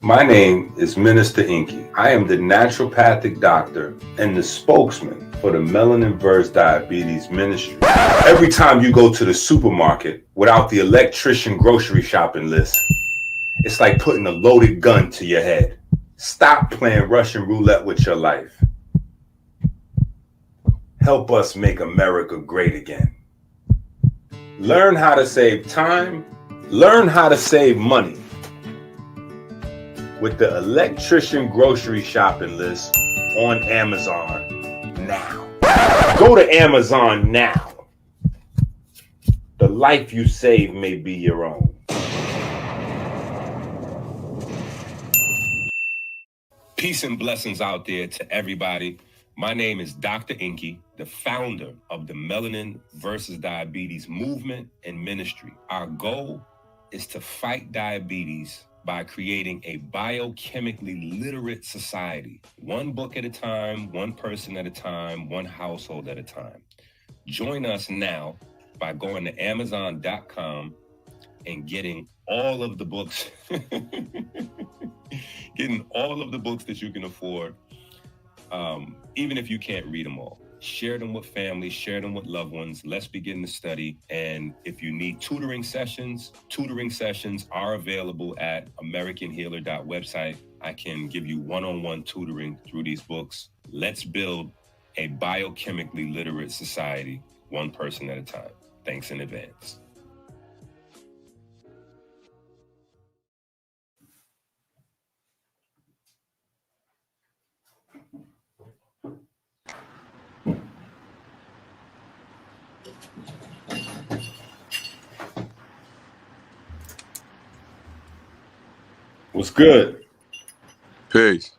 My name is Minister Enqi. I am the naturopathic doctor and the spokesman for the Melanin Verse Diabetes Ministry. Every time you go to the supermarket without the electrician grocery shopping list, it's like putting a loaded gun to your head. Stop playing Russian roulette with your life. Help us make America great again. Learn how to save time. Learn how to save money with the electrician grocery shopping list on Amazon now. Go to Amazon now. The life you save may be your own. Peace and blessings out there to everybody. My name is Dr. Enqi, the founder of the Melanin versus Diabetes movement and ministry. Our goal is to fight diabetes by creating a biochemically literate society, one book at a time, one person at a time, one household at a time. Join us now by going to Amazon.com and getting all of the books, getting all of the books that you can afford, even if you can't read them all. Share them with family, share them with loved ones. Let's begin the study. And if you need tutoring sessions are available at AmericanHealer.website. I can give you one-on-one tutoring through these books. Let's build a biochemically literate society, one person at a time. Thanks in advance. What's good? Peace.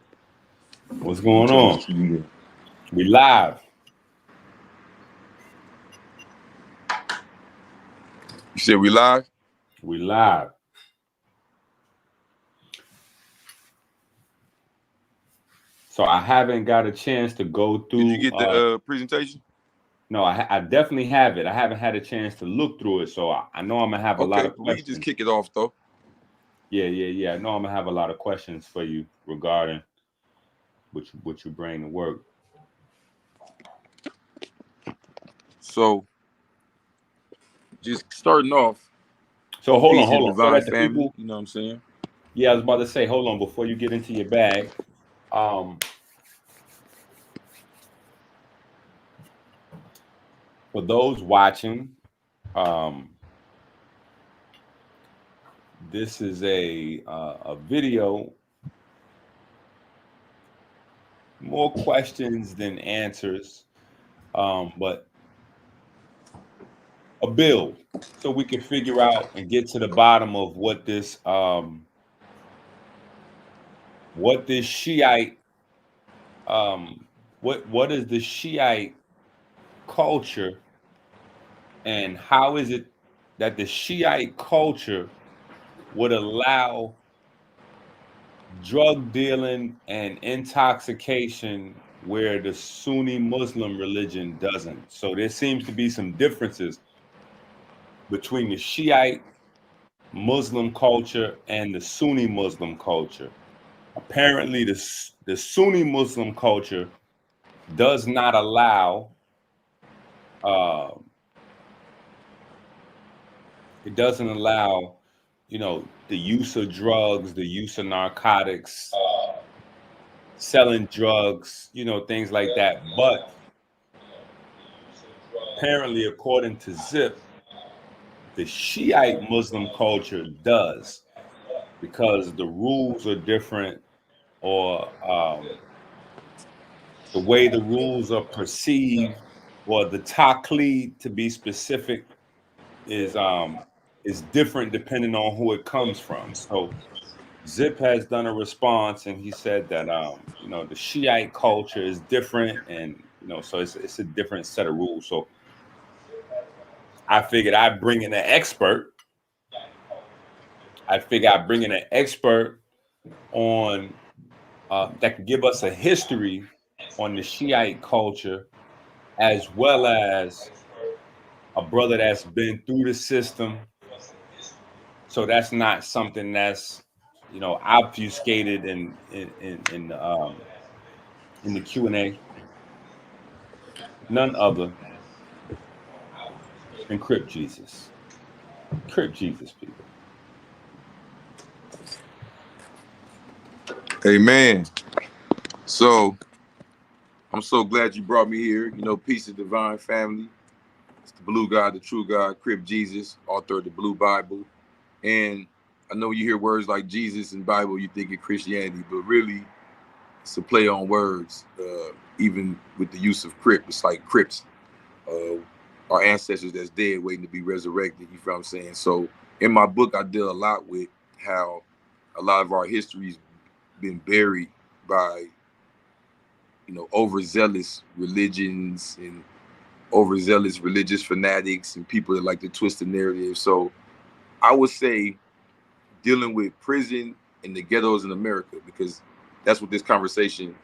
What's going on? We live. You said we live? We live. So I haven't got a chance to go through. Did you get the presentation? No, I definitely have it. I haven't had a chance to look through it, so I know I'm gonna have a lot of questions. We can just kick it off though. Yeah. I know I'm gonna have a lot of questions for you regarding what you bring to work. So, just starting off. So hold on. So that the family, you know what I'm saying? Yeah, I was about to say, hold on before you get into your bag. For those watching, this is a video. More questions than answers, but a build so we can figure out and get to the bottom of what this Shiite what is the Shiite culture, and how is it that the Shiite culture would allow drug dealing and intoxication where the Sunni Muslim religion doesn't. So there seems to be some differences between the Shiite Muslim culture and the Sunni Muslim culture. Apparently, the Sunni Muslim culture does not allow it doesn't allow, the use of drugs, the use of narcotics, selling drugs, things like that. But apparently, according to Zip, the Shiite Muslim culture does, because the rules are different, or the way the rules are perceived, or the taqlid, to be specific, is different depending on who it comes from. So Zip has done a response, and he said that the Shiite culture is different, and so it's a different set of rules. So I figured I'd bring in an expert. On that can give us a history on the Shiite culture, as well as a brother that's been through the system. So that's not something that's obfuscated in the Q&A, none other than Crip Jesus. Crip Jesus, people. Amen. So I'm so glad you brought me here. Peace of divine family. It's the blue God, the true God, Crip Jesus, author of the Blue Bible. And I know you hear words like Jesus and Bible, you think of Christianity, but really it's a play on words. Even with the use of Crip, it's like Crips, our ancestors that's dead waiting to be resurrected. You feel what I'm saying? So in my book, I deal a lot with how a lot of our history's been buried by overzealous religions and overzealous religious fanatics and people that like to twist the narrative. So I would say dealing with prison and the ghettos in America, because that's what this conversation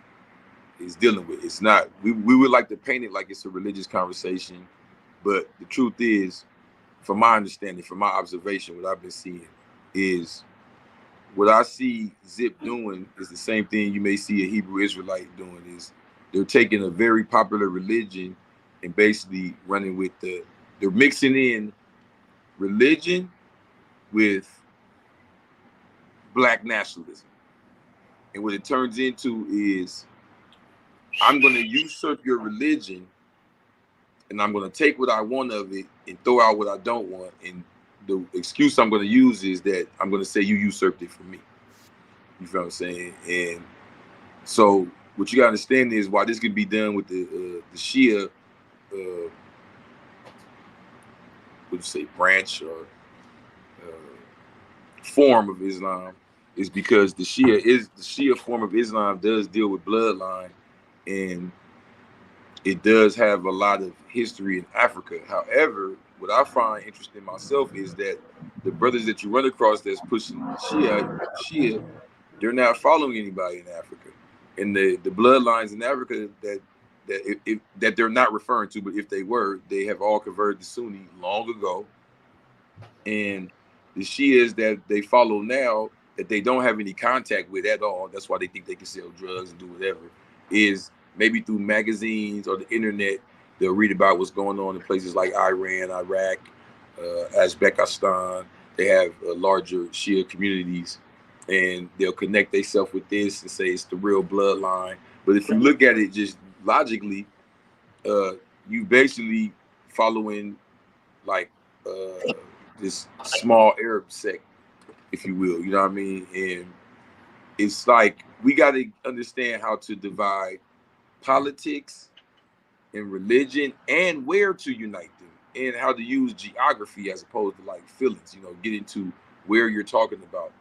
is dealing with. It's not, we would like to paint it like it's a religious conversation, but the truth is, from my understanding, from my observation, what I've been seeing is what I see Zip doing is the same thing you may see a Hebrew Israelite doing. Is they're taking a very popular religion and basically running with they're mixing in religion with black nationalism. And what it turns into is, I'm going to usurp your religion and I'm going to take what I want of it and throw out what I don't want. And the excuse I'm going to use is that I'm going to say you usurped it from me. You feel what I'm saying? And so what you got to understand is why this could be done with the Shia, what you say, branch or form of Islam, is because the Shia form of Islam does deal with bloodline, and it does have a lot of history in Africa. However, what I find interesting myself is that the brothers that you run across that's pushing Shia, they're not following anybody in Africa. And the bloodlines in Africa that they're not referring to, but if they were, they have all converted to Sunni long ago. And the Shias that they follow now, that they don't have any contact with at all, that's why they think they can sell drugs and do whatever, is maybe through magazines or the internet, they'll read about what's going on in places like Iran, Iraq, Uzbekistan. They have larger Shia communities, and they'll connect themselves with this and say it's the real bloodline. But if you look at it just logically, you basically following like this small Arab sect, if you will, you know what I mean? And it's like we got to understand how to divide politics and religion and where to unite them, and how to use geography as opposed to like feelings, get into where you're talking about,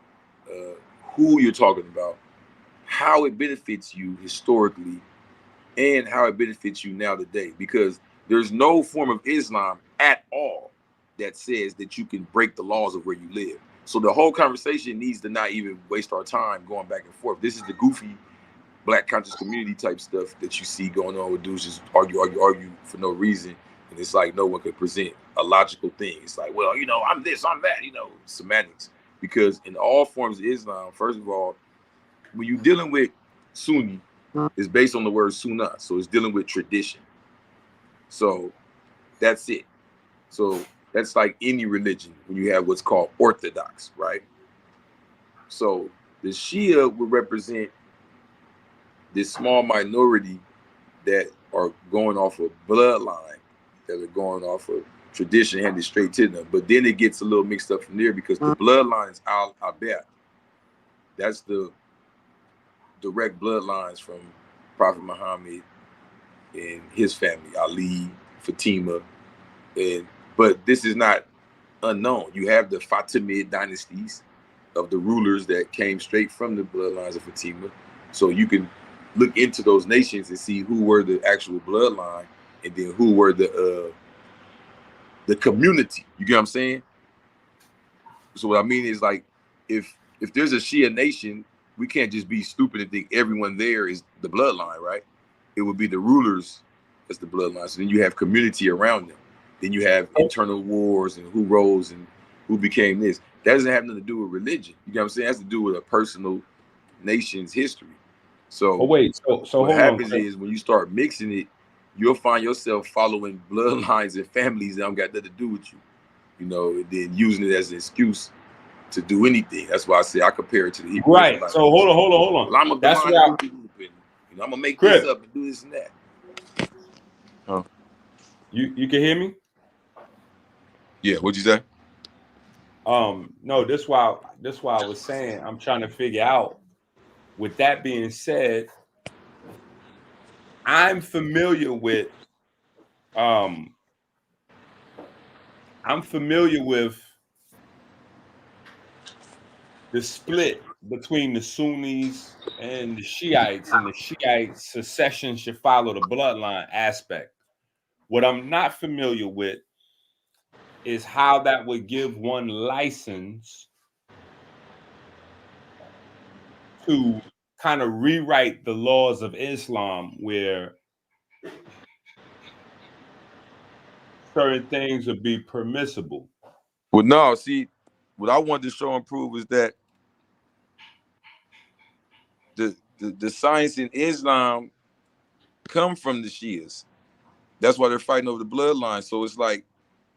who you're talking about, how it benefits you historically, and how it benefits you now today. Because there's no form of Islam at all that says that you can break the laws of where you live. So the whole conversation needs to not even waste our time going back and forth. This is the goofy black conscious community type stuff that you see going on with dudes just argue for no reason. And it's like no one could present a logical thing. It's like, well, I'm this, I'm that, semantics. Because in all forms of Islam, first of all, when you're dealing with Sunni, it's based on the word sunnah. So it's dealing with tradition. So that's it. So that's like any religion when you have what's called orthodox, right? So the Shia would represent this small minority that are going off of bloodline, that are going off of tradition handed straight to them. But then it gets a little mixed up from there, because the bloodline is al-Abiyat. That's the direct bloodlines from Prophet Muhammad and his family, Ali, Fatima, but this is not unknown. You have the Fatimid dynasties of the rulers that came straight from the bloodlines of Fatima. So you can look into those nations and see who were the actual bloodline, and then who were the community. You get what I'm saying? So what I mean is, like, if there's a Shia nation, we can't just be stupid and think everyone there is the bloodline, right? It would be the rulers as the bloodline. So then you have community around them. Then you have internal wars and who rose and who became this. That doesn't have nothing to do with religion. You know what I'm saying? It has to do with a personal nation's history. So Oh wait, so what hold happens on. is when you start mixing it, you'll find yourself following bloodlines and families that don't got nothing to do with you. You know, and then using it as an excuse to do anything. That's why I say I compare it to the Hebrew Right. Israelites. So hold on. Well, I'm a That's divine why, and you know, I'm gonna make Crip, this up and do this and that. Huh? you can hear me? Yeah, what'd you say? No, this why I was saying I'm trying to figure out. With that being said, I'm familiar with the split between the Sunnis and the Shiites, and the Shiite secession should follow the bloodline aspect. What I'm not familiar with is how that would give one license to kind of rewrite the laws of Islam where certain things would be permissible. Well, no, see, what I wanted to show and prove is that the science in Islam come from the Shias. That's why they're fighting over the bloodline. So it's like,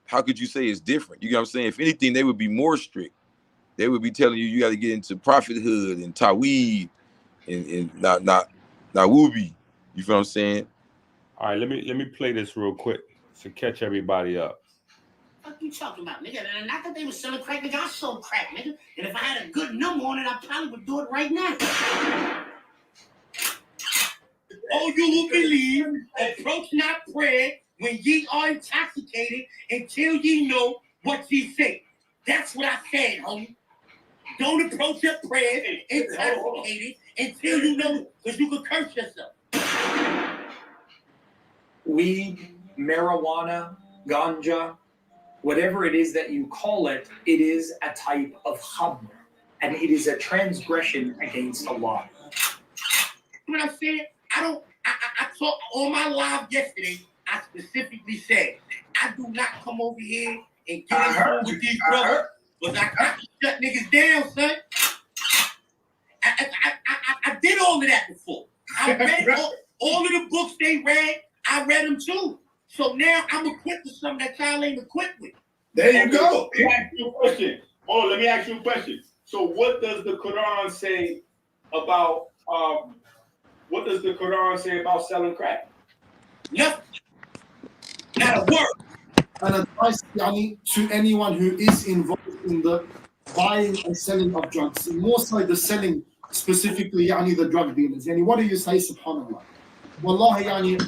how could you say it's different? You know what I'm saying? If anything, they would be more strict. They would be telling you got to get into prophethood and Tawheed and not Wubi. You feel what I'm saying? All right, let me play this real quick to catch everybody up. What you talking about, nigga? And not that they was selling crack, nigga. I sold crack, nigga. And if I had a good number on it, I probably would do it right now. Oh, you will believe, approach not prayer when ye are intoxicated until ye know what ye say. That's what I said, homie. Don't approach your prayer intoxicated until you know, because you could curse yourself. Weed, marijuana, ganja, whatever it is that you call it, it is a type of khamr, and it is a transgression against Allah. What I said, I talked on my live yesterday. I specifically said, I do not come over here and get into with these brothers, but I got to shut niggas down, son. I did all of that before. I read all of the books they read. I read them too. So now I'm equipped with something that y'all ain't equipped with. There you go. Let me ask you a question. Oh, let me ask you a question. So what does the Quran say about selling crack? Nothing. Not a word. And advice to anyone who is involved in the buying and selling of drugs, more so the selling specifically, the drug dealers. What do you say, subhanAllah? Wallahi,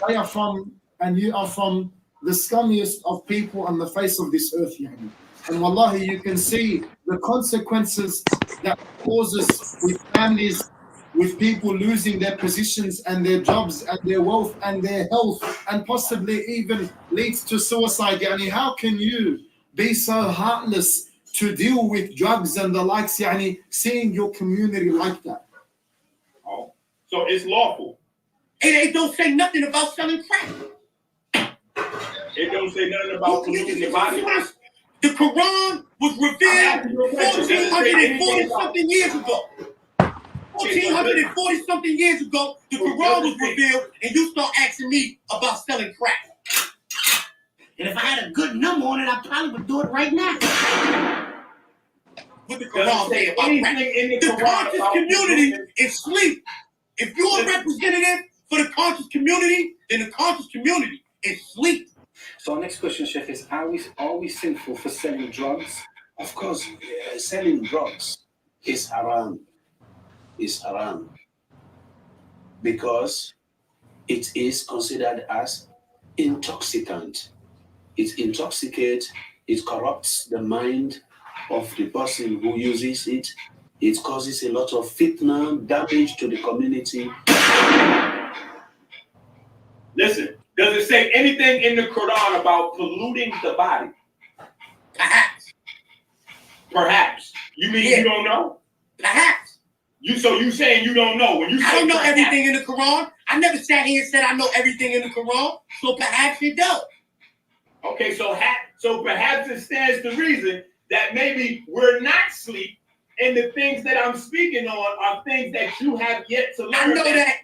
they are from, and you are from the scummiest of people on the face of this earth, And wallahi, you can see the consequences that causes with families, with people losing their positions and their jobs and their wealth and their health, and possibly even leads to suicide. How can you be so heartless to deal with drugs and the likes, seeing your community like that? Oh, so it's lawful. It don't say nothing about selling crack. It don't say nothing about polluting the body. The Quran was revealed 1440 something years ago. 1440 something years ago, the Quran was revealed, and you start asking me about selling crack. And if I had a good number on it, I probably would do it right now. What the Quran say about crack? The conscious community is sleep. If you're a representative for the conscious community, then the conscious community is sleep. So our next question, Sheikh, is are we sinful for selling drugs? Of course, selling drugs is haram. Because it is considered as intoxicant. It intoxicates, it corrupts the mind of the person who uses it. It causes a lot of fitna, damage to the community. Listen, does it say anything in the Quran about polluting the body? Perhaps. You mean you don't know? Perhaps. So you saying you don't know? When you I don't know everything in the Quran. I never sat here and said I know everything in the Quran. So perhaps it does. Okay, so perhaps it stands to reason that maybe we're not asleep, and the things that I'm speaking on are things that you have yet to learn. I know that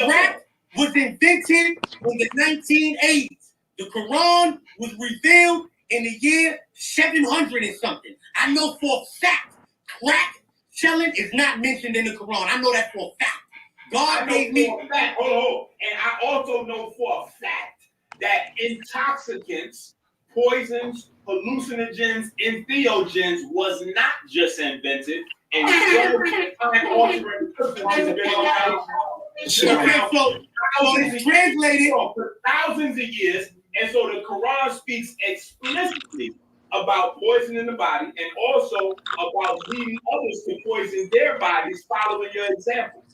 rap was invented in the 1980s. The Quran was revealed in the year 700 and something. I know for a fact crack selling is not mentioned in the Quran. I know that for a fact. God gave me. Hold on. And I also know for a fact that intoxicants, poisons, hallucinogens, and theogens was not just invented, and time-altering substances have been around. So it's translated for thousands of years, and so the Quran speaks explicitly about poisoning the body and also about leading others to poison their bodies following your example.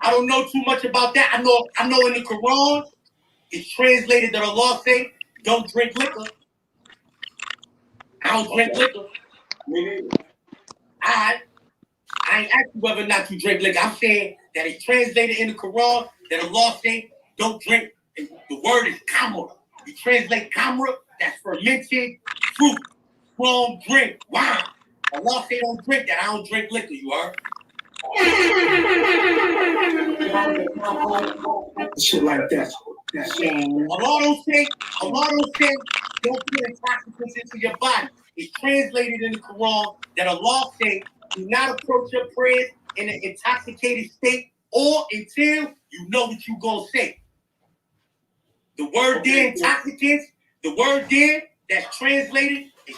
I don't know too much about that. I know in the Quran, it's translated that Allah say, don't drink liquor. I don't drink liquor. Me neither. I ain't asking whether or not you drink liquor. I'm saying that it's translated in the Quran that Allah say, don't drink. And the word is kamra. You translate kamra, that's fermented fruit, strong drink, wine. Allah say don't drink that. I don't drink liquor, you heard? Shit like that. Allah don't say don't put intoxicants into your body. It's translated in the Quran that Allah say do not approach your prayers in an intoxicated state or until you know what you're gonna say. The word there, intoxicants, the word there that's translated is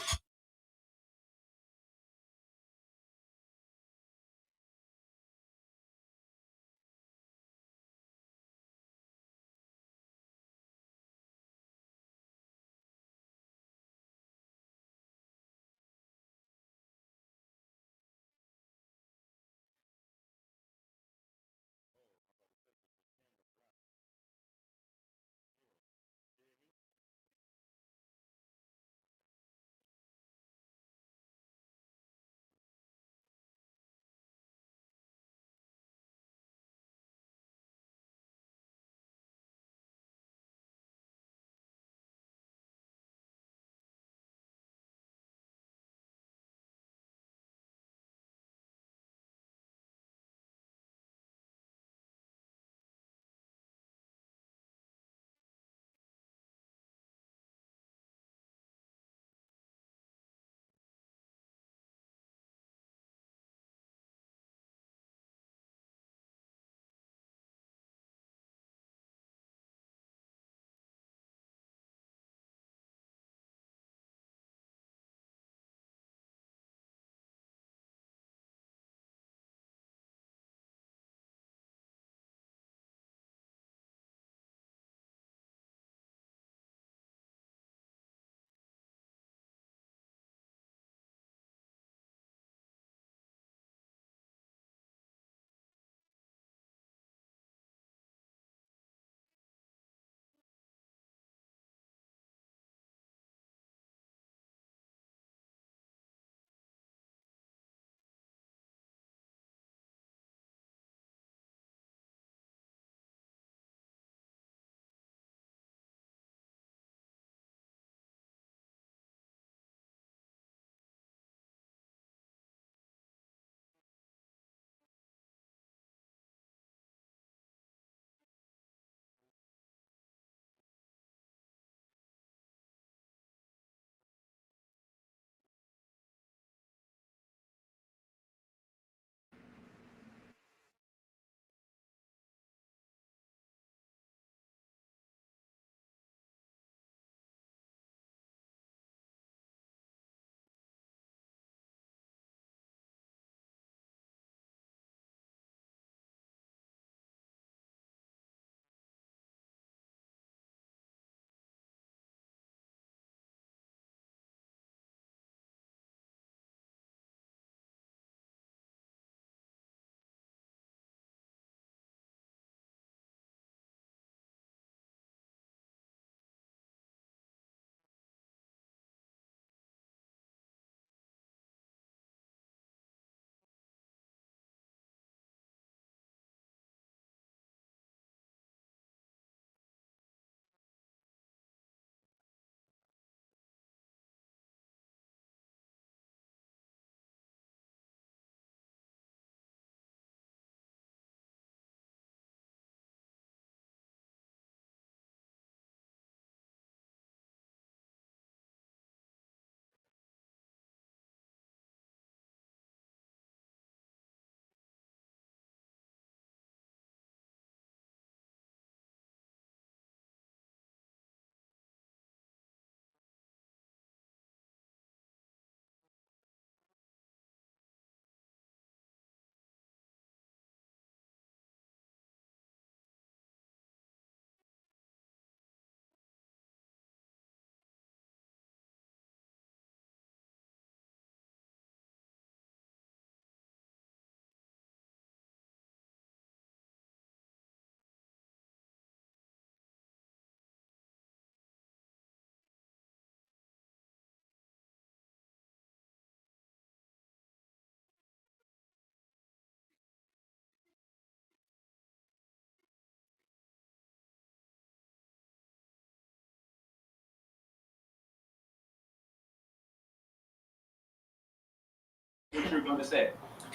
you're going to say.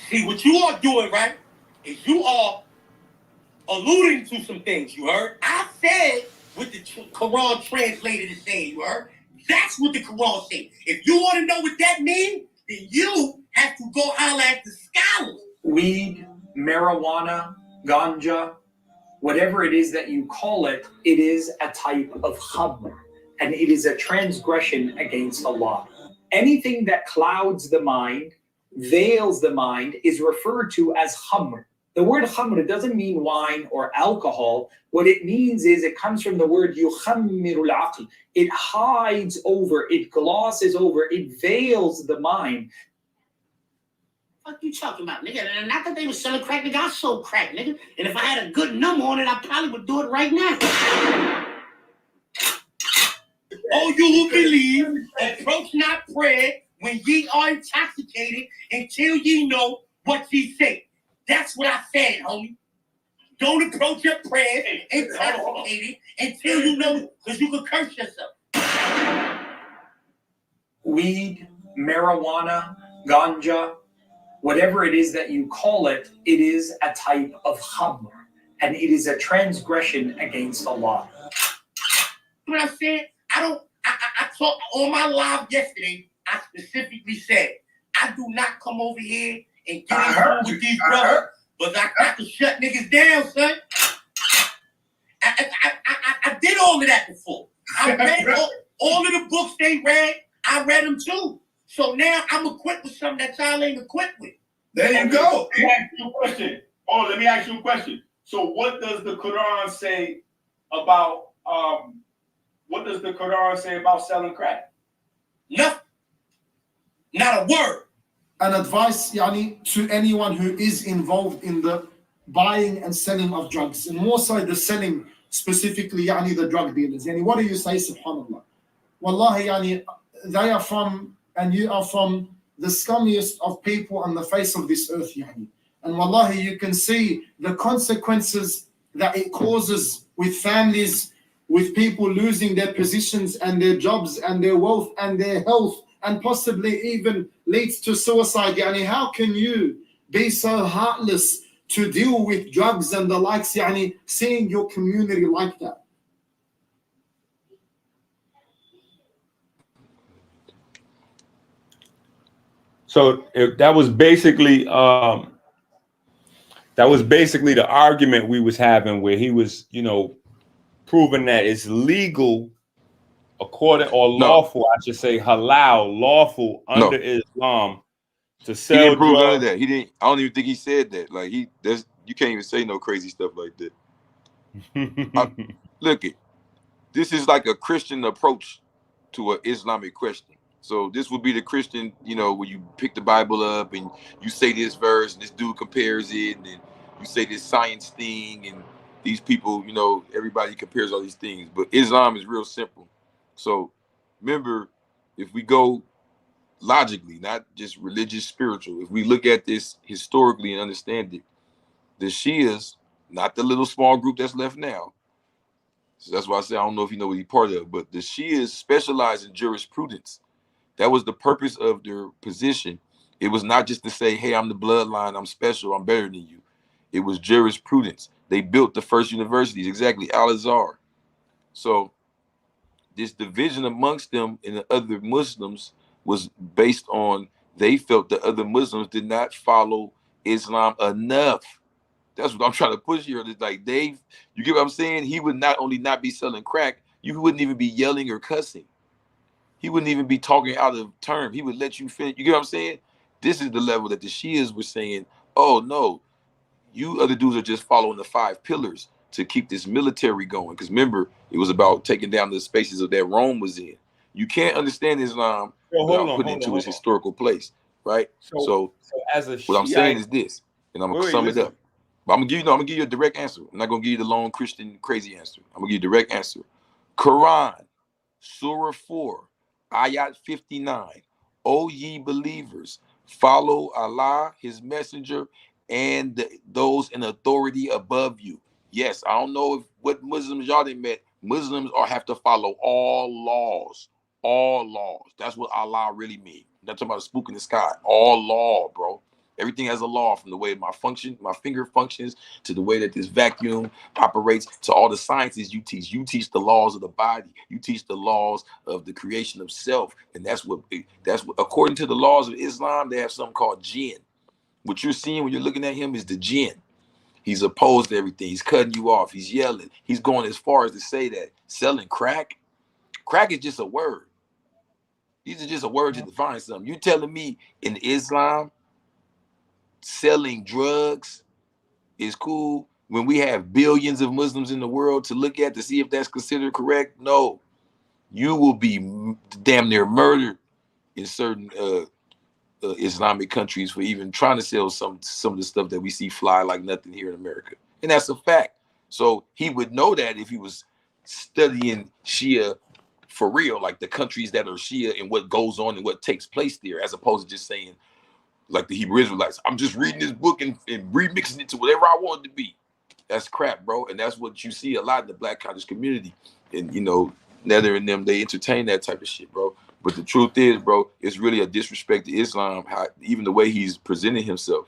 See, what you are doing, right, is you are alluding to some things, you heard? I said what the Quran translated is saying, you heard? That's what the Quran says. If you want to know what that means, then you have to go holler at the scholars. Weed, marijuana, ganja, whatever it is that you call it, it is a type of khamr, and it is a transgression against Allah. Anything that clouds the mind, veils the mind, is referred to as khamr. The word khamr doesn't mean wine or alcohol. What it means is it comes from the word yukhammirul aql. It hides over, it glosses over, it veils the mind. What you talking about, nigga? And not that they were selling crack, nigga. I sold crack, nigga. And if I had a good number on it, I probably would do it right now. Oh, you who believe, approach not prayer when ye are intoxicated until ye know what ye say. That's what I said, homie. Don't approach your prayer intoxicated until you know, because you could curse yourself. Weed, marijuana, ganja, whatever it is that you call it, it is a type of khamr, and it is a transgression against Allah. What I said, I talked on my live yesterday. I specifically said, I do not come over here and get into with these brothers, but I can shut niggas down, son. I did all of that before. I read all of the books they read. I read them too. So now I'm equipped with something that y'all ain't equipped with. There you go. Let me ask you a question. Oh, let me ask you a question. So what does the Quran say about selling crack? Nothing. Not a word. An advice to anyone who is involved in the buying and selling of drugs, and more so the selling specifically, the drug dealers. What do you say, subhanAllah? Wallahi, they are from, and you are from, the scummiest of people on the face of this earth, and wallahi, you can see the consequences that it causes with families, with people losing their positions and their jobs and their wealth and their health, and possibly even leads to suicide. How can you be so heartless to deal with drugs and the likes, seeing your community like that? So that was basically the argument we was having, where he was, proving that it's legal, according, or lawful, I should say, halal, lawful under Islam to sell. He didn't prove none of drugs. that. He didn't. I don't even think he said that. Like you can't even say no crazy stuff like that. Look, this is like a Christian approach to an Islamic question. So this would be the Christian, where you pick the Bible up and you say this verse, and this dude compares it, and then you say this science thing, and these people, everybody compares all these things. But Islam is real simple. So remember, if we go logically, not just religious, spiritual, if we look at this historically and understand it, the Shias, not the little small group that's left now. So that's why I say I don't know if you know what he's part of, but the Shias specialize in jurisprudence. That was the purpose of their position. It was not just to say, hey, I'm the bloodline, I'm special, I'm better than you. It was jurisprudence. They built the first universities, exactly, Al-Azhar. So this division amongst them and the other Muslims was based on, they felt the other Muslims did not follow Islam enough. That's what I'm trying to push here. It's like, Dave, you get what I'm saying? He would not only not be selling crack, you wouldn't even be yelling or cussing. He wouldn't even be talking out of term. He would let you finish. You get what I'm saying? This is the level that the Shias were saying, oh, no, you other dudes are just following the 5 pillars to keep this military going. Because remember, it was about taking down the spaces of that Rome was in. You can't understand Islam without putting it into its historical place, right? So as a what I'm saying is this, and I'm going to sum it up. But I'm going to give you a direct answer. I'm not going to give you the long Christian crazy answer. I'm going to give you a direct answer. Quran, Surah 4, Ayat 59. O ye believers, follow Allah, his messenger, and those in authority above you. Yes, I don't know what Muslims y'all done met. Muslims have to follow all laws. All laws. That's what Allah really means. not talking about a spook in the sky. All law, bro. Everything has a law, from the way my finger functions, to the way that this vacuum operates, to all the sciences you teach. You teach the laws of the body. You teach the laws of the creation of self. And that's what according to the laws of Islam, they have something called jinn. What you're seeing when you're looking at him is the jinn. He's opposed to everything. He's cutting you off. He's yelling. He's going as far as to say that selling crack is just a word. These are just a word to define something. You telling me in Islam, selling drugs is cool when we have billions of Muslims in the world to look at to see if that's considered correct? No. You will be damn near murdered in certain Islamic countries for even trying to sell some of the stuff that we see fly like nothing here in America. And that's a fact. So he would know that if he was studying Shia for real, like the countries that are Shia and what goes on and what takes place there, as opposed to just saying, like the Hebrew Israelites, I'm just reading this book and remixing it to whatever I want it to be. That's crap, bro. And that's what you see a lot in the Black conscious community. And, you know, Nether and them, they entertain that type of shit, bro. But the truth is, bro, it's really a disrespect to Islam, how even the way he's presenting himself.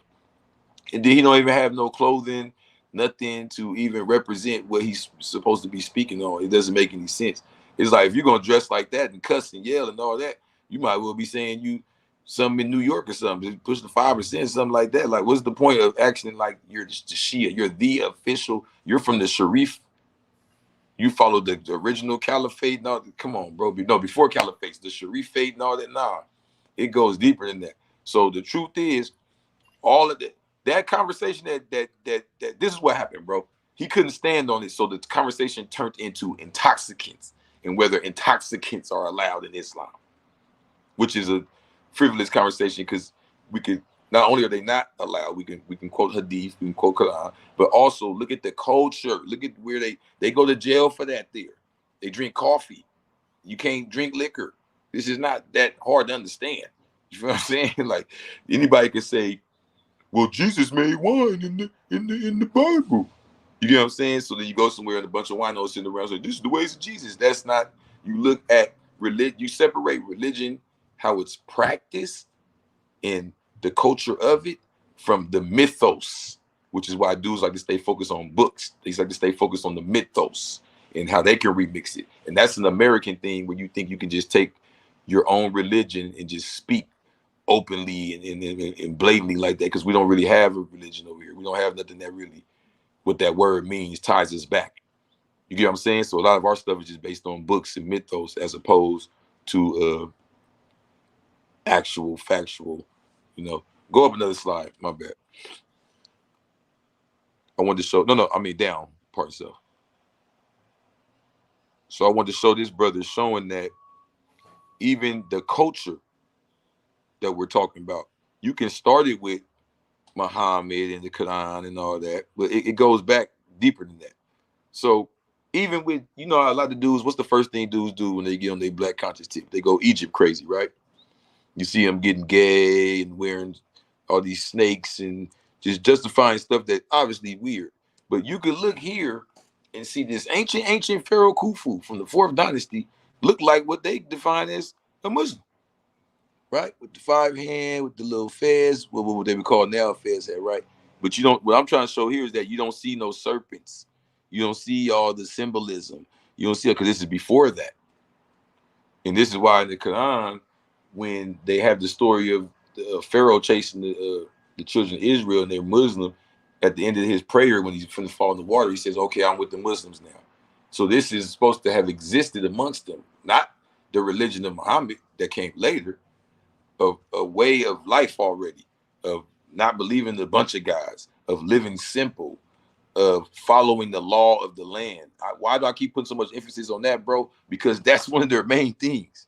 And then he don't even have no clothing, nothing to even represent what he's supposed to be speaking on. It doesn't make any sense. It's like, if you're going to dress like that and cuss and yell and all that, you might well be saying you something in New York or something, push the 5%, something like that. Like, what's the point of acting like you're just the Shia? You're the official. You're from the Sharif. You follow the original caliphate. No, come on, bro. No, before caliphates, the Sharif fate and all that. Nah, it goes deeper than that. So the truth is, all of that conversation that this is what happened, bro. He couldn't stand on it, so the conversation turned into intoxicants and whether intoxicants are allowed in Islam, which is a frivolous conversation because we could, not only are they not allowed, we can quote hadith, we can quote Quran, but also look at the culture. Look at where they go to jail for that there. They drink coffee. You can't drink liquor. This is not that hard to understand. You feel what I'm saying? Like, anybody could say, well, Jesus made wine in the Bible. You get what I'm saying? So then you go somewhere and a bunch of winos sitting around say, this is the ways of Jesus. That's not, you look at religion, you separate religion, how it's practiced and the culture of it from the mythos, which is why dudes like to stay focused on books. They like to stay focused on the mythos and how they can remix it. And that's an American thing where you think you can just take your own religion and just speak openly and blatantly like that, because we don't really have a religion over here. We don't have nothing that really, what that word means, ties us back. You get what I'm saying? So a lot of our stuff is just based on books and mythos as opposed to actual factual, you know. Go up another slide, my bad. I wanted to show, down, part itself. So I wanted to show this brother showing that even the culture that we're talking about, you can start it with Muhammad and the Quran and all that, but it goes back deeper than that. So even with, you know, a lot of dudes, what's the first thing dudes do when they get on their Black conscious tip? They go Egypt crazy, right? You see them getting gay and wearing all these snakes and just justifying stuff that obviously weird. But you could look here and see this ancient Pharaoh Khufu from the 4th dynasty look like what they define as a Muslim, right? With the 5 hand, with the little fez, what they would call now a fez head, right? But you don't, what I'm trying to show here is that you don't see no serpents. You don't see all the symbolism. You don't see it because this is before that. And this is why in the Quran, when they have the story of the Pharaoh chasing the children of Israel and they're Muslim, at the end of his prayer, when he's finna fall in the water, he says, okay, I'm with the Muslims now. So this is supposed to have existed amongst them, not the religion of Muhammad that came later, of a way of life already, of not believing a bunch of guys, of living simple, of following the law of the land. Why do I keep putting so much emphasis on that, bro? Because that's one of their main things,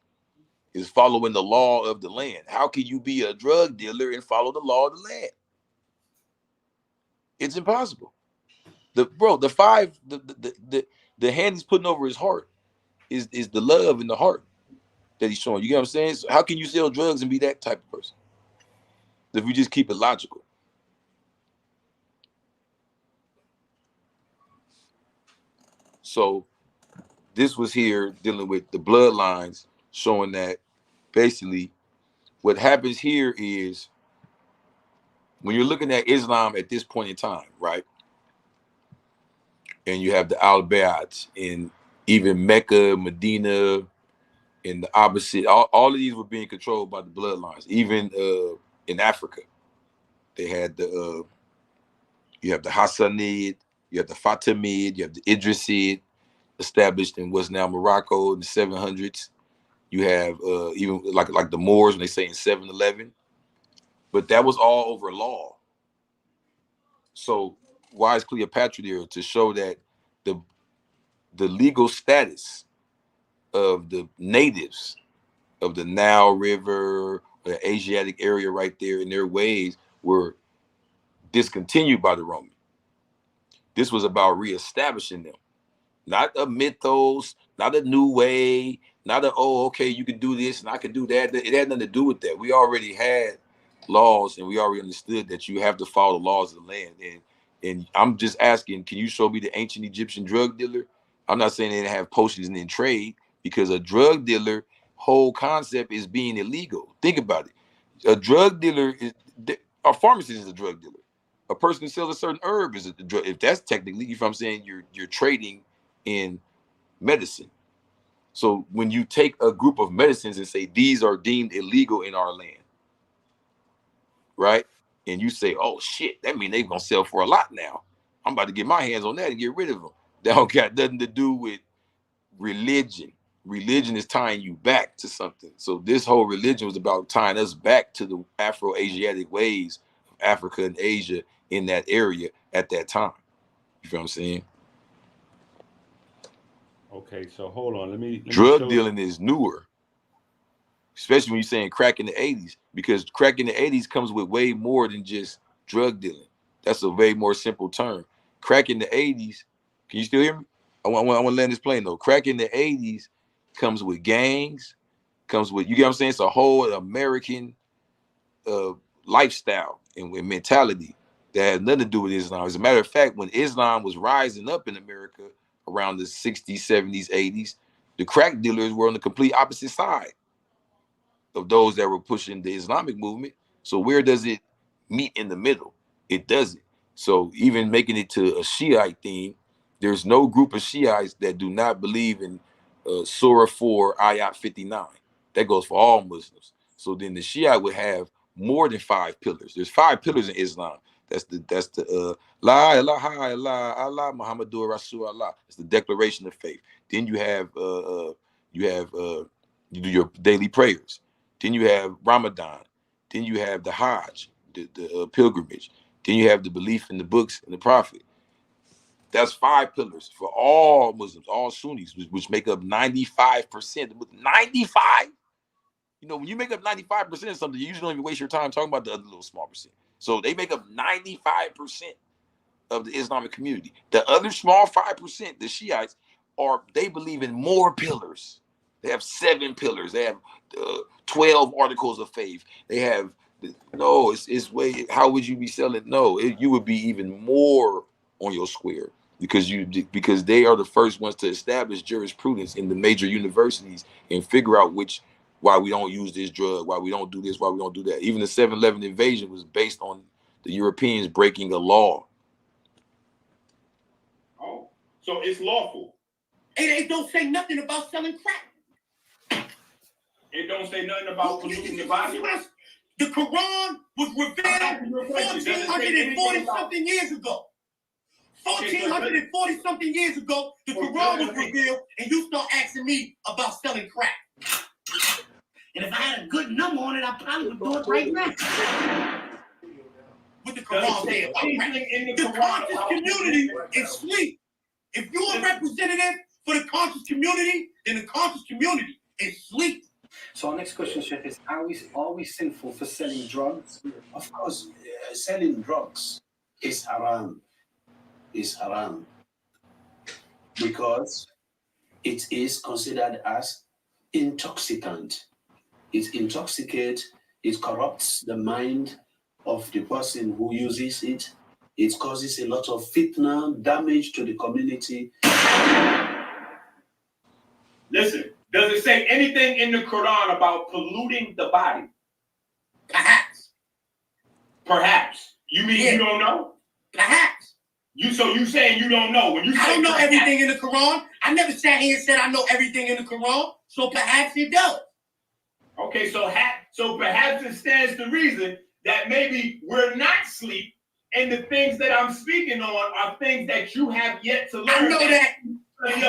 is following the law of the land. How can you be a drug dealer and follow the law of the land? It's impossible. The hand he's putting over his heart is the love in the heart that he's showing. You get what I'm saying? So how can you sell drugs and be that type of person if we just keep it logical? So this was here dealing with the bloodlines, showing that basically what happens here is when you're looking at Islam at this point in time, right? And you have the Al-Bayats in even Mecca, Medina, and the opposite. All of these were being controlled by the bloodlines. Even in Africa, they had the you have the Hassanid, you have the Fatimid, you have the Idrisid, established in what's now Morocco in the 700s. You have even like the Moors when they say in 711, but that was all over law. So why is Cleopatra there? To show that the legal status of the natives of the Nile River, the Asiatic area right there, in their ways were discontinued by the Roman. This was about reestablishing them. Not a mythos, not a new way, not a, oh, okay, you can do this and I can do that. It had nothing to do with that. We already had laws and we already understood that you have to follow the laws of the land. And I'm just asking, can you show me the ancient Egyptian drug dealer? I'm not saying they didn't have potions in trade, because a drug dealer whole concept is being illegal. Think about it. A drug dealer is, a pharmacist is a drug dealer. A person who sells a certain herb is a drug. If that's technically, if I'm saying you're trading in medicine. So when you take a group of medicines and say these are deemed illegal in our land, right? And you say, oh shit, that means they're gonna sell for a lot now. I'm about to get my hands on that and get rid of them. That don't got nothing to do with religion. Religion is tying you back to something. So this whole religion was about tying us back to the Afro-Asiatic ways of Africa and Asia in that area at that time. You feel what I'm saying? Okay, so hold on. Let me drug dealing is newer, especially when you're saying crack in the 80s, because crack in the 80s comes with way more than just drug dealing. That's a way more simple term. Crack in the 80s, can you still hear me? I want to land this plane though. Crack in the 80s comes with gangs, comes with, you get what I'm saying? It's a whole American lifestyle and mentality that has nothing to do with Islam. As a matter of fact, when Islam was rising up in America around the 60s, 70s, 80s, the crack dealers were on the complete opposite side of those that were pushing the Islamic movement. So where does it meet in the middle? It doesn't. So even making it to a Shiite theme, there's no group of Shiites that do not believe in Surah 4, Ayat 59. That goes for all Muslims. So then the Shiite would have more than 5 pillars. There's 5 pillars in Islam. That's the La ilaha illallah, Allah Muhammadur Rasulullah. It's the declaration of faith. Then you have you do your daily prayers. Then you have Ramadan. Then you have the Hajj, the pilgrimage. Then you have the belief in the books and the Prophet. That's 5 pillars for all Muslims, all Sunnis, which make up 95%. 95? You know, when you make up 95% of something, you usually don't even waste your time talking about the other little small percent. So they make up 95% of the Islamic community. The other small 5%, the Shiites, they believe in more pillars. They have 7 pillars. They have 12 articles of faith. They have, no, it's way, how would you be selling? No, you would be even more on your square, because they are the first ones to establish jurisprudence in the major universities and figure out why we don't use this drug, why we don't do this, why we don't do that. Even the 7/11 invasion was based on the Europeans breaking a law. Oh, so it's lawful. It don't say nothing about selling crack. It don't say nothing about polluting the body. The Quran was revealed 1,440 something years ago. 1,440 something years ago, the Quran was revealed, and you start asking me about selling crack. And if I had a good number on it, I probably would do it right now. What the Quran say about crack? The conscious community is asleep. If you're a representative for the conscious community, then the conscious community is asleep. So our next question, Sheikh, is are we sinful for selling drugs? Of course, selling drugs is haram. Is haram because it is considered as intoxicant. It intoxicates, it corrupts the mind of the person who uses it. It causes a lot of fitna, damage to the community. Listen, does it say anything in the Quran about polluting the body? Perhaps. You mean you don't know? Perhaps. So you saying you don't know? When you I don't know everything in the Quran. I never sat here and said I know everything in the Quran. So perhaps it does. Okay, so perhaps it stands to reason that maybe we're not asleep, and the things that I'm speaking on are things that you have yet to learn. I know that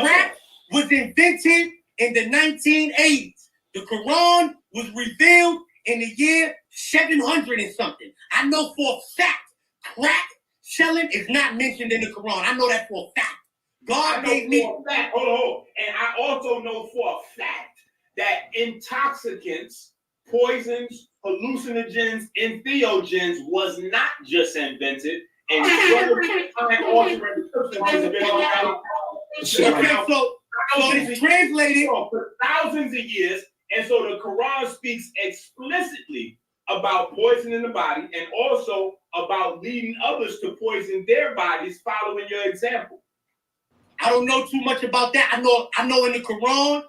rap was invented in the 1980s. The Quran was revealed in the year 700 and something. I know for a fact crack selling is not mentioned in the Quran. I know that for a fact. God gave me. Hold on. And I also know for a fact that intoxicants, poisons, hallucinogens, entheogens was not just invented, and time-altering substances so it's translated for thousands of years, and so the Quran speaks explicitly about poisoning the body and also about leading others to poison their bodies following your example. I don't know too much about that. I know in the Quran,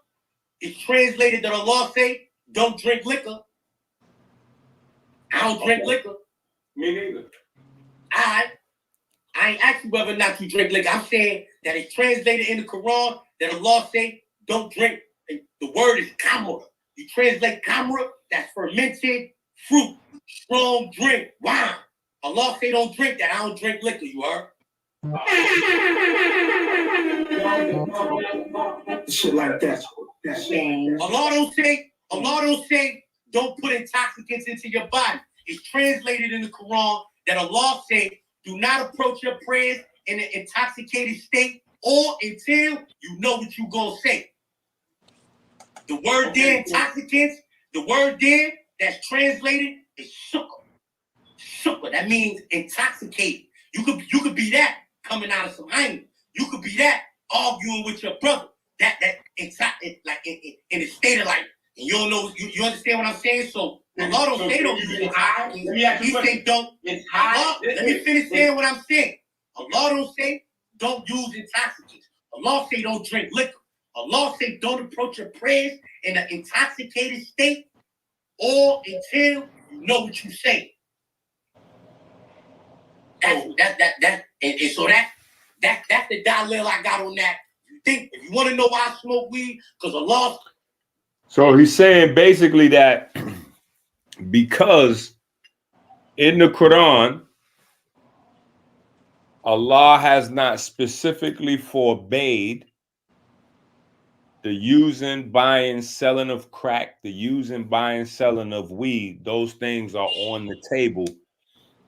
it's translated that Allah say, don't drink liquor. I don't drink liquor. Me neither. I ain't asking whether or not you drink liquor. I'm saying that it's translated in the Quran that Allah say, don't drink. The word is kamra. You translate kamra, that's fermented fruit, strong drink, wine. Allah say don't drink that. I don't drink liquor, you heard? Shit like that. Allah don't say don't put intoxicants into your body. It's translated in the Quran that Allah say do not approach your prayers in an intoxicated state or until you know what you're gonna say. The word there, intoxicants, the word there that's translated is sukkah. Sukkah, that means intoxicated. You could be that coming out of some anger. You could be that arguing with your brother. That like in a state of life. And you don't know, you understand what I'm saying? So Allah don't say don't use intoxicants. He say don't. Let me finish saying what I'm saying. Allah don't say don't use intoxicants. Allah say don't drink liquor. Allah say don't approach your prayers in an intoxicated state or until you know what you say. That's the dalil I got on that. If you want to know why I smoke weed, because Allah. So he's saying basically that because in the Quran, Allah has not specifically forbade the using, buying, selling of crack, the using, buying, selling of weed. Those things are on the table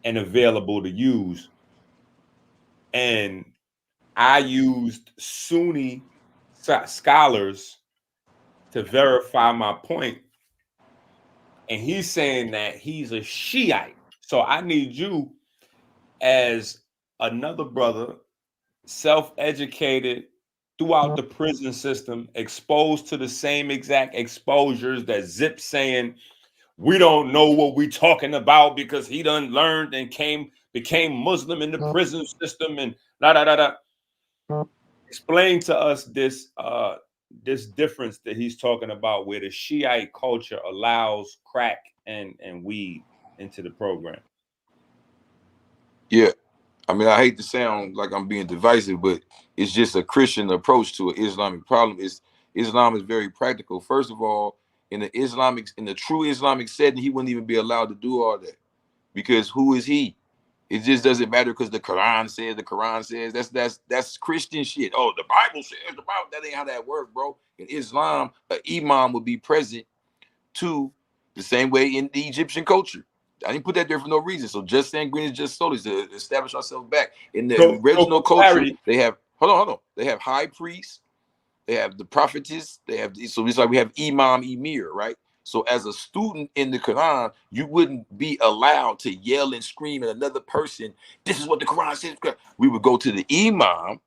and available to use. And I used Sunni scholars to verify my point. And he's saying that he's a Shiite. So I need you as another brother, self-educated throughout the prison system, exposed to the same exact exposures that Zip's saying, we don't know what we talking about because he done learned and became Muslim in the prison system and Explain to us this this difference that he's talking about where the Shiite culture allows crack and weed into the program. Yeah. I mean, I hate to sound like I'm being divisive, but it's just a Christian approach to an Islamic problem. Islam is very practical. First of all, in the true Islamic setting, he wouldn't even be allowed to do all that. Because who is he? It just doesn't matter because the Quran says that's Christian shit. Oh, the Bible says the Bible. That ain't how that works, bro. In Islam, an imam would be present to the same way in the Egyptian culture. I didn't put that there for no reason. So just saying green is just solely to establish ourselves back. In the original culture, they have hold on. They have high priests, they have the prophetess, so it's like we have imam, emir, right? So as a student in the Quran, you wouldn't be allowed to yell and scream at another person. This is what the Quran says. We would go to the imam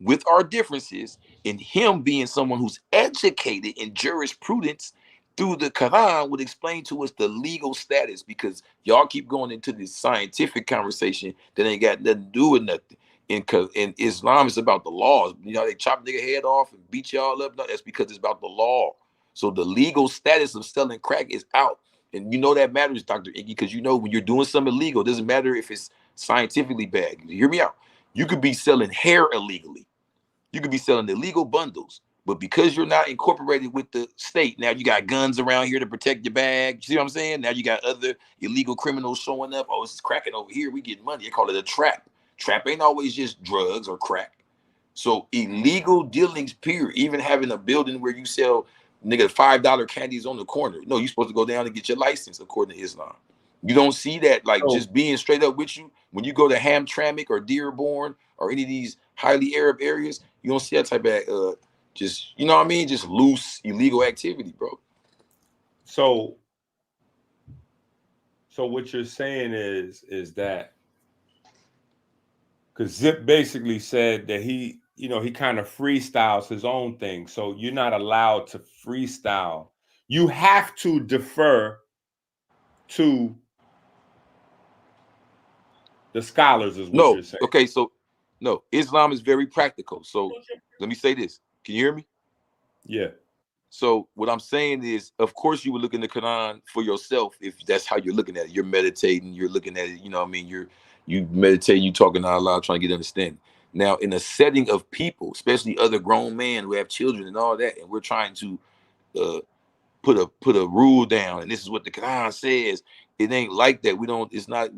with our differences, and him being someone who's educated in jurisprudence through the Quran would explain to us the legal status, because y'all keep going into this scientific conversation that ain't got nothing to do with nothing. In Islam, it's about the laws. You know, they chop nigga head off and beat y'all up. No, that's because it's about the law. So the legal status of selling crack is out. And you know that matters, Dr. Enqi, because you know when you're doing something illegal, it doesn't matter if it's scientifically bad. Hear me out. You could be selling hair illegally. You could be selling illegal bundles. But because you're not incorporated with the state, now you got guns around here to protect your bag. You see what I'm saying? Now you got other illegal criminals showing up. Oh, it's cracking over here. We get money. They call it a trap. Trap ain't always just drugs or crack. So illegal dealings, period. Even having a building where you sell nigga $5 candies on the corner. No, you're supposed to go down and get your license according to Islam. You don't see that, like, just being straight up with you. When you go to Hamtramck or Dearborn or any of these highly Arab areas, you don't see that type of just, you know what I mean, just loose illegal activity, bro. So what you're saying is that, because Zip basically said that he kind of freestyles his own thing. So you're not allowed to freestyle. You have to defer to the scholars, is what you're saying. Okay, so no, Islam is very practical. So let me say this. Can you hear me? Yeah. So what I'm saying is, of course, you would look in the Quran for yourself if that's how you're looking at it. You're meditating, you're looking at it, you know what I mean? You meditate, you talking to Allah, trying to get understanding. Now, in a setting of people, especially other grown men who have children and all that, and we're trying to put a rule down, and this is what the Quran says. It ain't like that. We don't. It's not.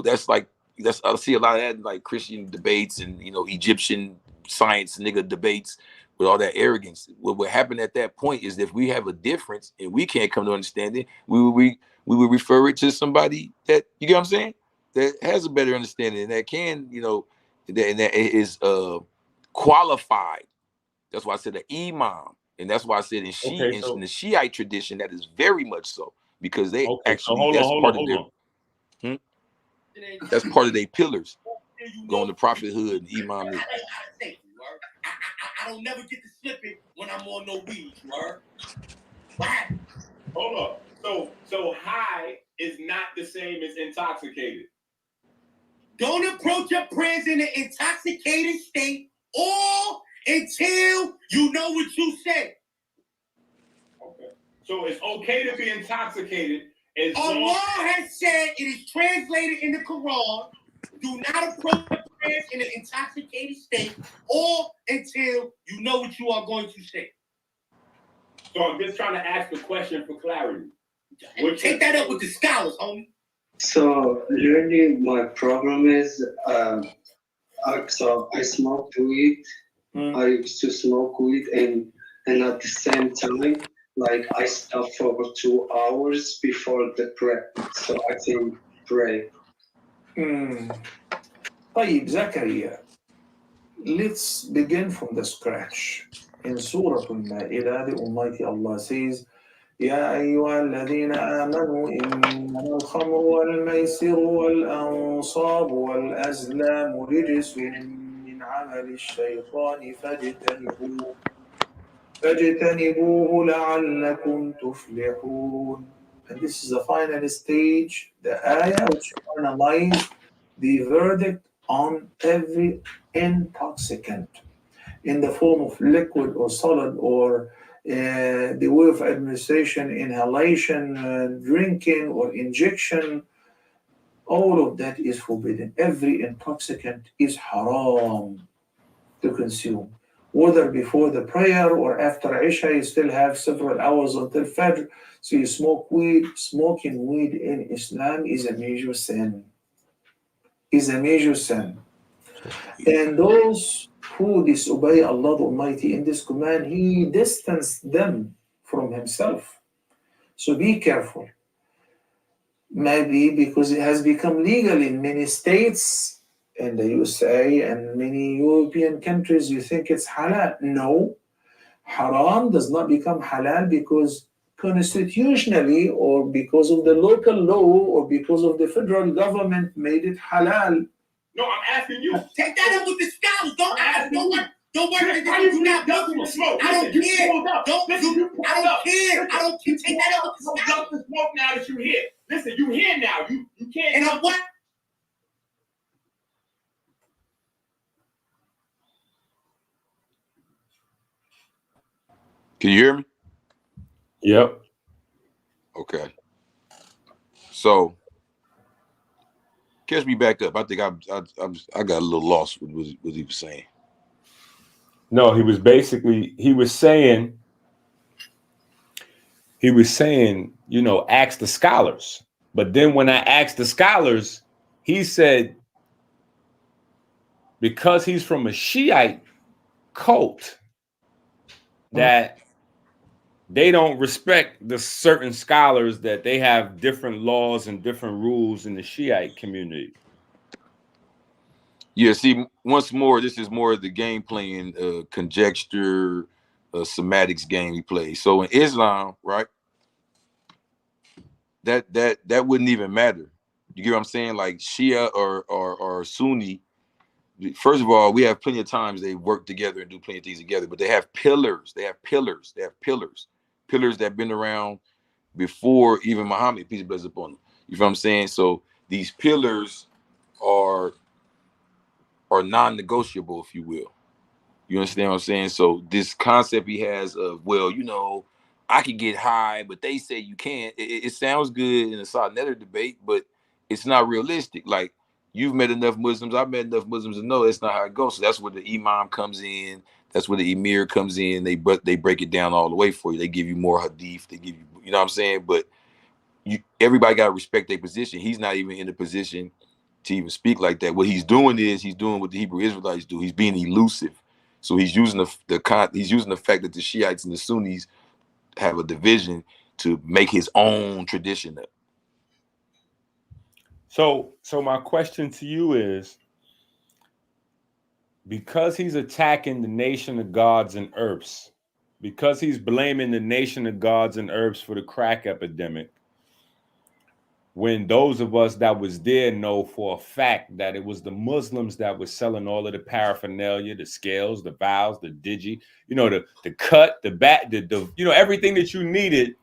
That's like I see a lot of that in like Christian debates and Egyptian science nigga debates with all that arrogance. What happened at that point is that if we have a difference and we can't come to understanding, we would refer it to somebody that, you get what I'm saying, that has a better understanding and that can that is qualified. That's why I said the imam. And that's why I said in the Shiite tradition, that is very much so, because they that's part of their that's part of their pillars, going to prophethood and imam. I don't never get to slipping when I'm on no weed, word. What happened? Hold on. So high is not the same as intoxicated. Don't approach your prayers in an intoxicated state or until you know what you said. Okay. So it's okay to be intoxicated as Allah has said, it is translated in the Quran, do not approach your prayers in an intoxicated state or until you know what you are going to say. So I'm just trying to ask the question for clarity. Take that up with the scholars, homie. So really, my problem is, so I smoke weed. I used to smoke weed, and at the same time, like I stop for 2 hours before the prayer, so I can pray. طيب زكريا, let's begin from the scratch. In Surah Al-Ma'idah, the Almighty Allah says, يا أيها الذين آمنوا إنما الخمر والميسر والأنصاب والأزلام رجس من عمل الشيطان فاجتنبوه لعلكم تفلحون. And this is the final stage, the ayah which analyze the verdict on every intoxicant in the form of liquid or solid or the way of administration, inhalation, drinking or injection. All of that is forbidden. Every intoxicant is haram to consume. Whether before the prayer or after Isha, you still have several hours until Fajr. So you smoke weed. Smoking weed in Islam is a major sin. And those who disobey Allah the Almighty in this command, He distanced them from Himself. So be careful. Maybe because it has become legal in many states, in the USA and many European countries, you think it's halal. No, haram does not become halal because constitutionally or because of the local law or because of the federal government made it halal. No, I'm asking you. Take that up with the scholars. Don't worry. Do not smoke. I don't care. I don't care. Take that up with the scholars. The smoke now that you're here. Listen, you're here now. You can't. And I'm what? Can you hear me? Yep. Okay. So catch me back up. I think I got a little lost with what he was saying. No, he was saying, you know, ask the scholars. But then when I asked the scholars, he said, because he's from a Shiite cult, that they don't respect the certain scholars, that they have different laws and different rules in the Shiite community. Yeah, see, once more, this is more of the game playing, conjecture, semantics game he plays. So in Islam, right, that wouldn't even matter. You get what I'm saying? Like Shia or Sunni. First of all, we have plenty of times they work together and do plenty of things together, but they have pillars. They have pillars that have been around before even Muhammad, peace and blessings upon him. You feel what I'm saying? So these pillars are non-negotiable, if you will. You understand what I'm saying? So this concept he has of, well, you know, I can get high, but they say you can't. It sounds good in a Sarnetter debate, but it's not realistic. Like, you've met enough Muslims, I've met enough Muslims to know that's not how it goes. So that's where the imam comes in. That's where the emir comes in. They break it down all the way for you. They give you more hadith. They give you, you know what I'm saying? But everybody got to respect their position. He's not even in the position to even speak like that. What he's doing is he's doing what the Hebrew Israelites do. He's being elusive. So he's using the fact that the Shiites and the Sunnis have a division to make his own tradition up. So my question to you is, because he's attacking the nation of gods and herbs, because he's blaming the nation of gods and herbs for the crack epidemic, when those of us that was there know for a fact that it was the Muslims that was selling all of the paraphernalia, the scales, the vials, the digi, you know, the cut, the bat, the you know, everything that you needed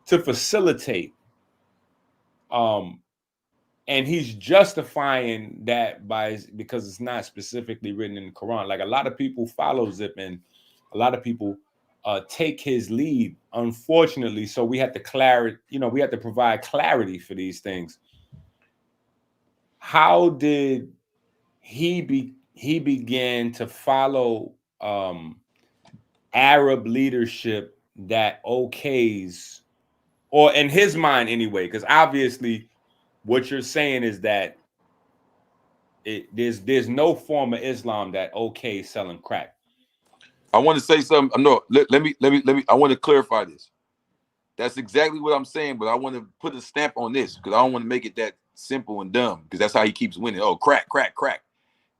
to facilitate. And he's justifying that because it's not specifically written in the Quran. Like, a lot of people follow Zip, and a lot of people take his lead, unfortunately. So we have to provide clarity for these things. How did he began to follow Arab leadership that okays, or in his mind anyway? Because obviously, what you're saying is that there's no form of Islam that okay selling crack. I want to say something. No, let me. I want to clarify this. That's exactly what I'm saying, but I want to put a stamp on this because I don't want to make it that simple and dumb, because that's how he keeps winning. Oh, crack.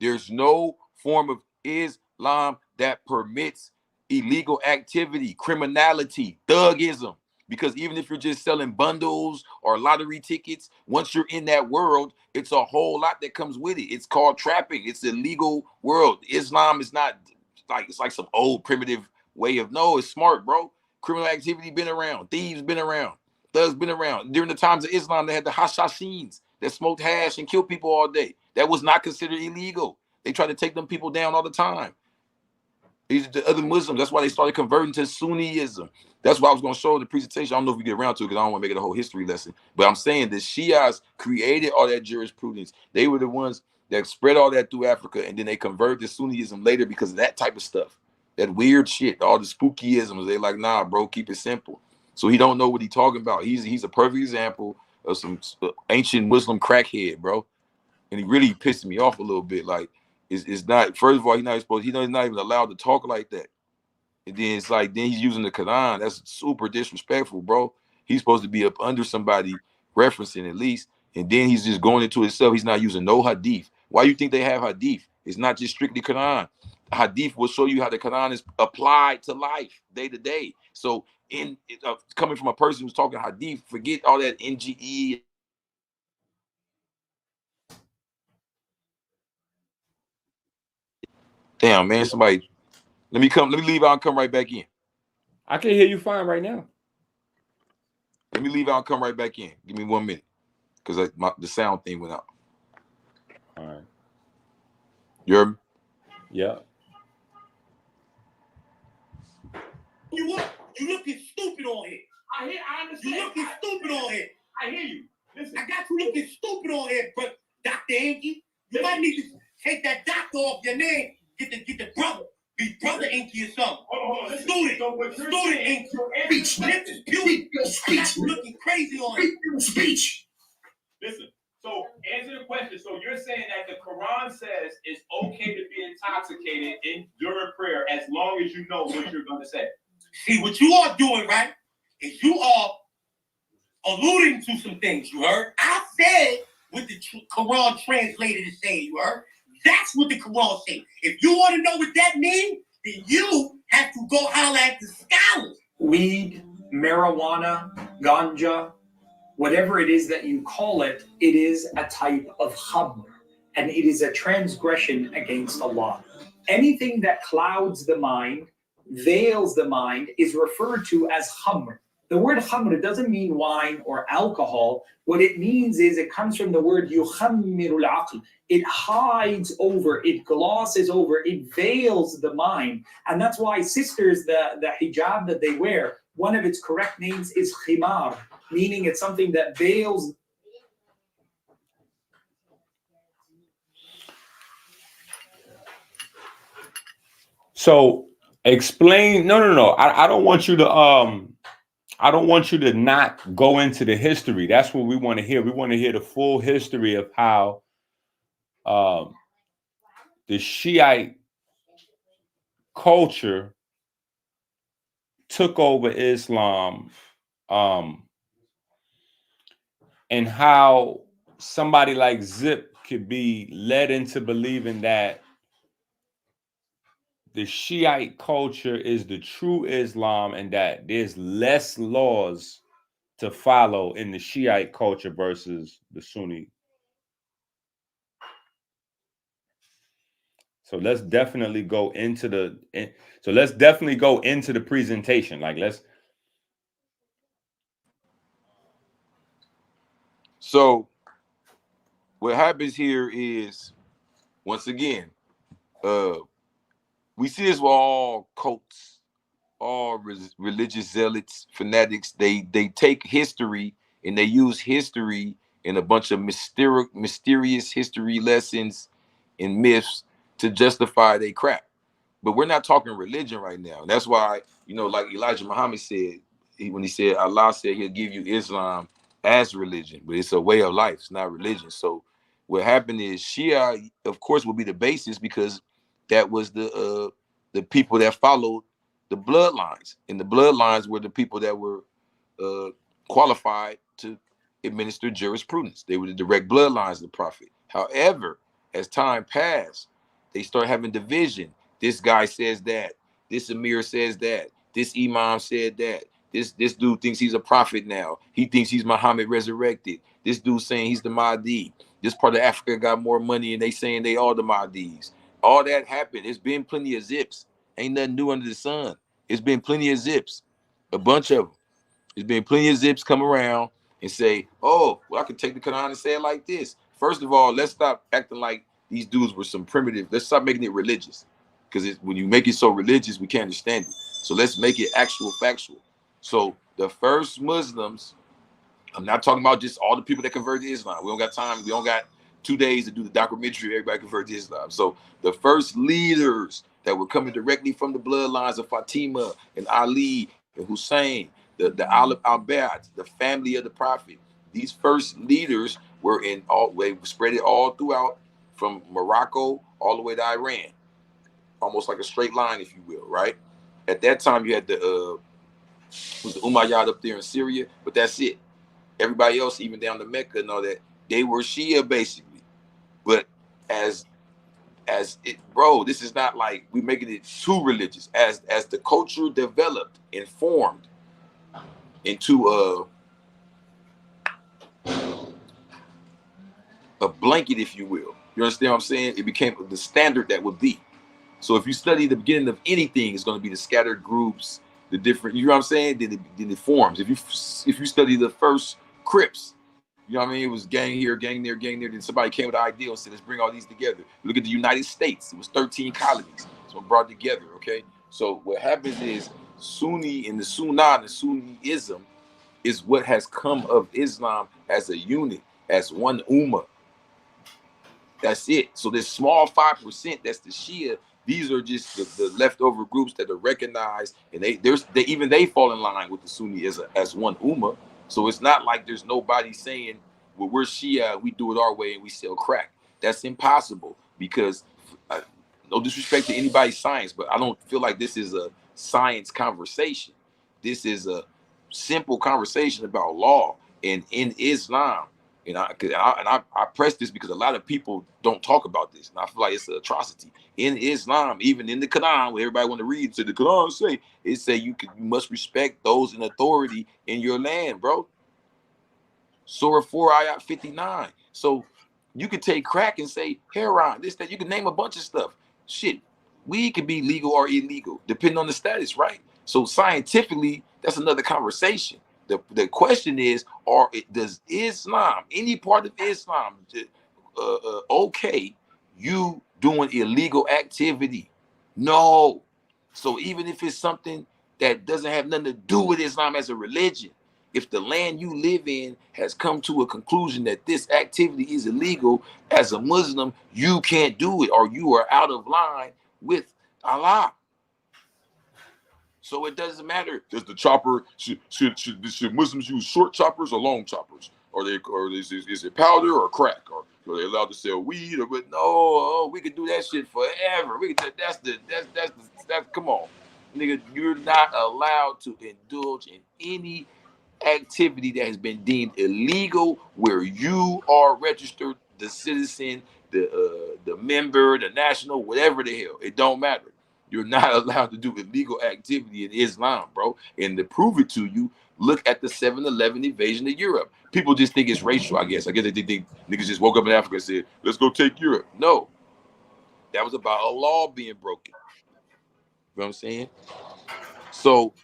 There's no form of Islam that permits illegal activity, criminality, thugism. Because even if you're just selling bundles or lottery tickets, once you're in that world, it's a whole lot that comes with it. It's called trapping. It's a legal world. Islam is not like, it's like some old primitive way of, no, it's smart, bro. Criminal activity been around. Thieves been around. Thugs been around. During the times of Islam, they had the hashashins that smoked hash and killed people all day. That was not considered illegal. They tried to take them people down all the time. These are the other Muslims. That's why they started converting to Sunniism. That's why I was going to show in the presentation. I don't know if we get around to it because I don't want to make it a whole history lesson. But I'm saying the Shias created all that jurisprudence. They were the ones that spread all that through Africa, and then they converted to Sunniism later because of that type of stuff. That weird shit, all the spookyisms. They like, nah, bro, keep it simple. So he don't know what he's talking about. He's a perfect example of some ancient Muslim crackhead, bro. And he really pissed me off a little bit. Like, it's not, first of all, he's not even allowed to talk like that. And then it's like, then he's using the Quran. That's super disrespectful, bro. He's supposed to be up under somebody referencing at least. And then he's just going into himself. He's not using no hadith. Why you think they have hadith? It's not just strictly Quran. Hadith will show you how the Quran is applied to life day to day. So coming from a person who's talking hadith, forget all that Enqi. Damn, man, somebody, let me leave out and come right back in. I can hear you fine right now. Let me leave out and come right back in. Give me 1 minute, because the sound thing went out. All right. You heard me? Yeah. You looking stupid on here. You looking stupid on here. I hear you. Listen. I got you looking stupid on here, but Dr. Enqi, you might need to take that doctor off your name. Get the brother. Be brother Enqi or something. Hold on. Student Enqi. Speech. You looking crazy on it. Speech. Listen. So answer the question. So you're saying that the Quran says it's okay to be intoxicated during prayer as long as you know what you're going to say. See, what you are doing, right, is you are alluding to some things, you heard? I said what the Quran translated is saying, you heard? That's what the Quran says. If you want to know what that means, then you have to go holler at the scholars. Weed, marijuana, ganja, whatever it is that you call it, it is a type of khamr, and it is a transgression against Allah. Anything that clouds the mind, veils the mind, is referred to as khamr. The word khamr doesn't mean wine or alcohol. What it means is it comes from the word yukhammirul aql. It hides over, it glosses over, it veils the mind. And that's why sisters, the hijab that they wear, one of its correct names is khimar, meaning it's something that veils. So explain. No. I don't want you to I don't want you to not go into the history. That's what we want to hear. We want to hear the full history of how the Shiite culture took over Islam, and how somebody like Zip could be led into believing that the Shiite culture is the true Islam and that there's less laws to follow in the Shiite culture versus the Sunni. So let's definitely go into the presentation. Like So what happens here is, once again, we see this with all cults, all religious zealots, fanatics. They take history and they use history in a bunch of mysterious history lessons and myths to justify their crap. But we're not talking religion right now. That's why, like Elijah Muhammad said, when he said, Allah said he'll give you Islam as religion, but it's a way of life. It's not religion. So what happened is Shia, of course, will be the basis because that was the people that followed the bloodlines. And the bloodlines were the people that were qualified to administer jurisprudence. They were the direct bloodlines of the prophet. However, as time passed, they start having division. This guy says that. This Amir says that. This Imam said that. This dude thinks he's a prophet now. He thinks he's Muhammad resurrected. This dude saying he's the Mahdi. This part of Africa got more money and they saying they all the Mahdis. All that happened. It's been plenty of zips. Ain't nothing new under the sun. It's been plenty of zips. A bunch of them. There's been plenty of zips come around and say, oh, well, I could take the Quran and say it like this. First of all, let's stop acting like these dudes were some primitive. Let's stop making it religious. Because when you make it so religious, we can't understand it. So let's make it actual factual. So the first Muslims, I'm not talking about just all the people that converted to Islam. We don't got time. We don't got 2 days to do the documentary. Everybody converted to Islam. So the first leaders that were coming directly from the bloodlines of Fatima and Ali and Hussein, the al-Bayt, the family of the Prophet. These first leaders were spread it all throughout from Morocco all the way to Iran. Almost like a straight line, if you will, right? At that time, you had the Umayyad up there in Syria, but that's it. Everybody else, even down to Mecca and all that, they were Shia basically. But as it, bro, this is not like we making it too religious. As the culture developed and formed into a blanket, if you will. You understand what I'm saying? It became the standard that would be. So if you study the beginning of anything, it's going to be the scattered groups, the different, you know what I'm saying? Then it forms. If you study the first Crips, you know what I mean? It was gang here, gang there, gang there. Then somebody came with an idea and said, let's bring all these together. Look at the United States. It was 13 colonies. So brought together, okay? So what happens is Sunni and the Sunnah and the Sunniism is what has come of Islam as a unit, as one ummah. That's it. So this small 5%, that's the Shia. These are just the leftover groups that are recognized, and they fall in line with the Sunni as one ummah. So it's not like there's nobody saying, well, we're Shia, we do it our way, and we sell crack. That's impossible, because no disrespect to anybody's science, but I don't feel like this is a science conversation. This is a simple conversation about law. And in Islam, and I press this because a lot of people don't talk about this, and I feel like it's an atrocity. In Islam, even in the Quran, where everybody want to read, so the Quran say you must respect those in authority in your land, bro. Surah 4, ayat 59. So you could take crack and say heroin, this, that. You can name a bunch of stuff. Shit, weed could be legal or illegal, depending on the status, right? So scientifically, that's another conversation. The question is, does Islam, any part of Islam, okay, you doing illegal activity? No. So even if it's something that doesn't have nothing to do with Islam as a religion, if the land you live in has come to a conclusion that this activity is illegal, as a Muslim, you can't do it, or you are out of line with Allah. So it doesn't matter. Does the chopper should Muslims use short choppers or long choppers? Is it powder or crack? Or are they allowed to sell weed? But no, we could do that shit forever. That's come on, nigga. You're not allowed to indulge in any activity that has been deemed illegal where you are registered, the citizen, the member, the national, whatever the hell. It don't matter. You're not allowed to do illegal activity in Islam, bro. And to prove it to you, look at the 7/11 invasion of Europe. People just think it's racial, I guess. I guess they think niggas just woke up in Africa and said, let's go take Europe. No. That was about a law being broken. You know what I'm saying? So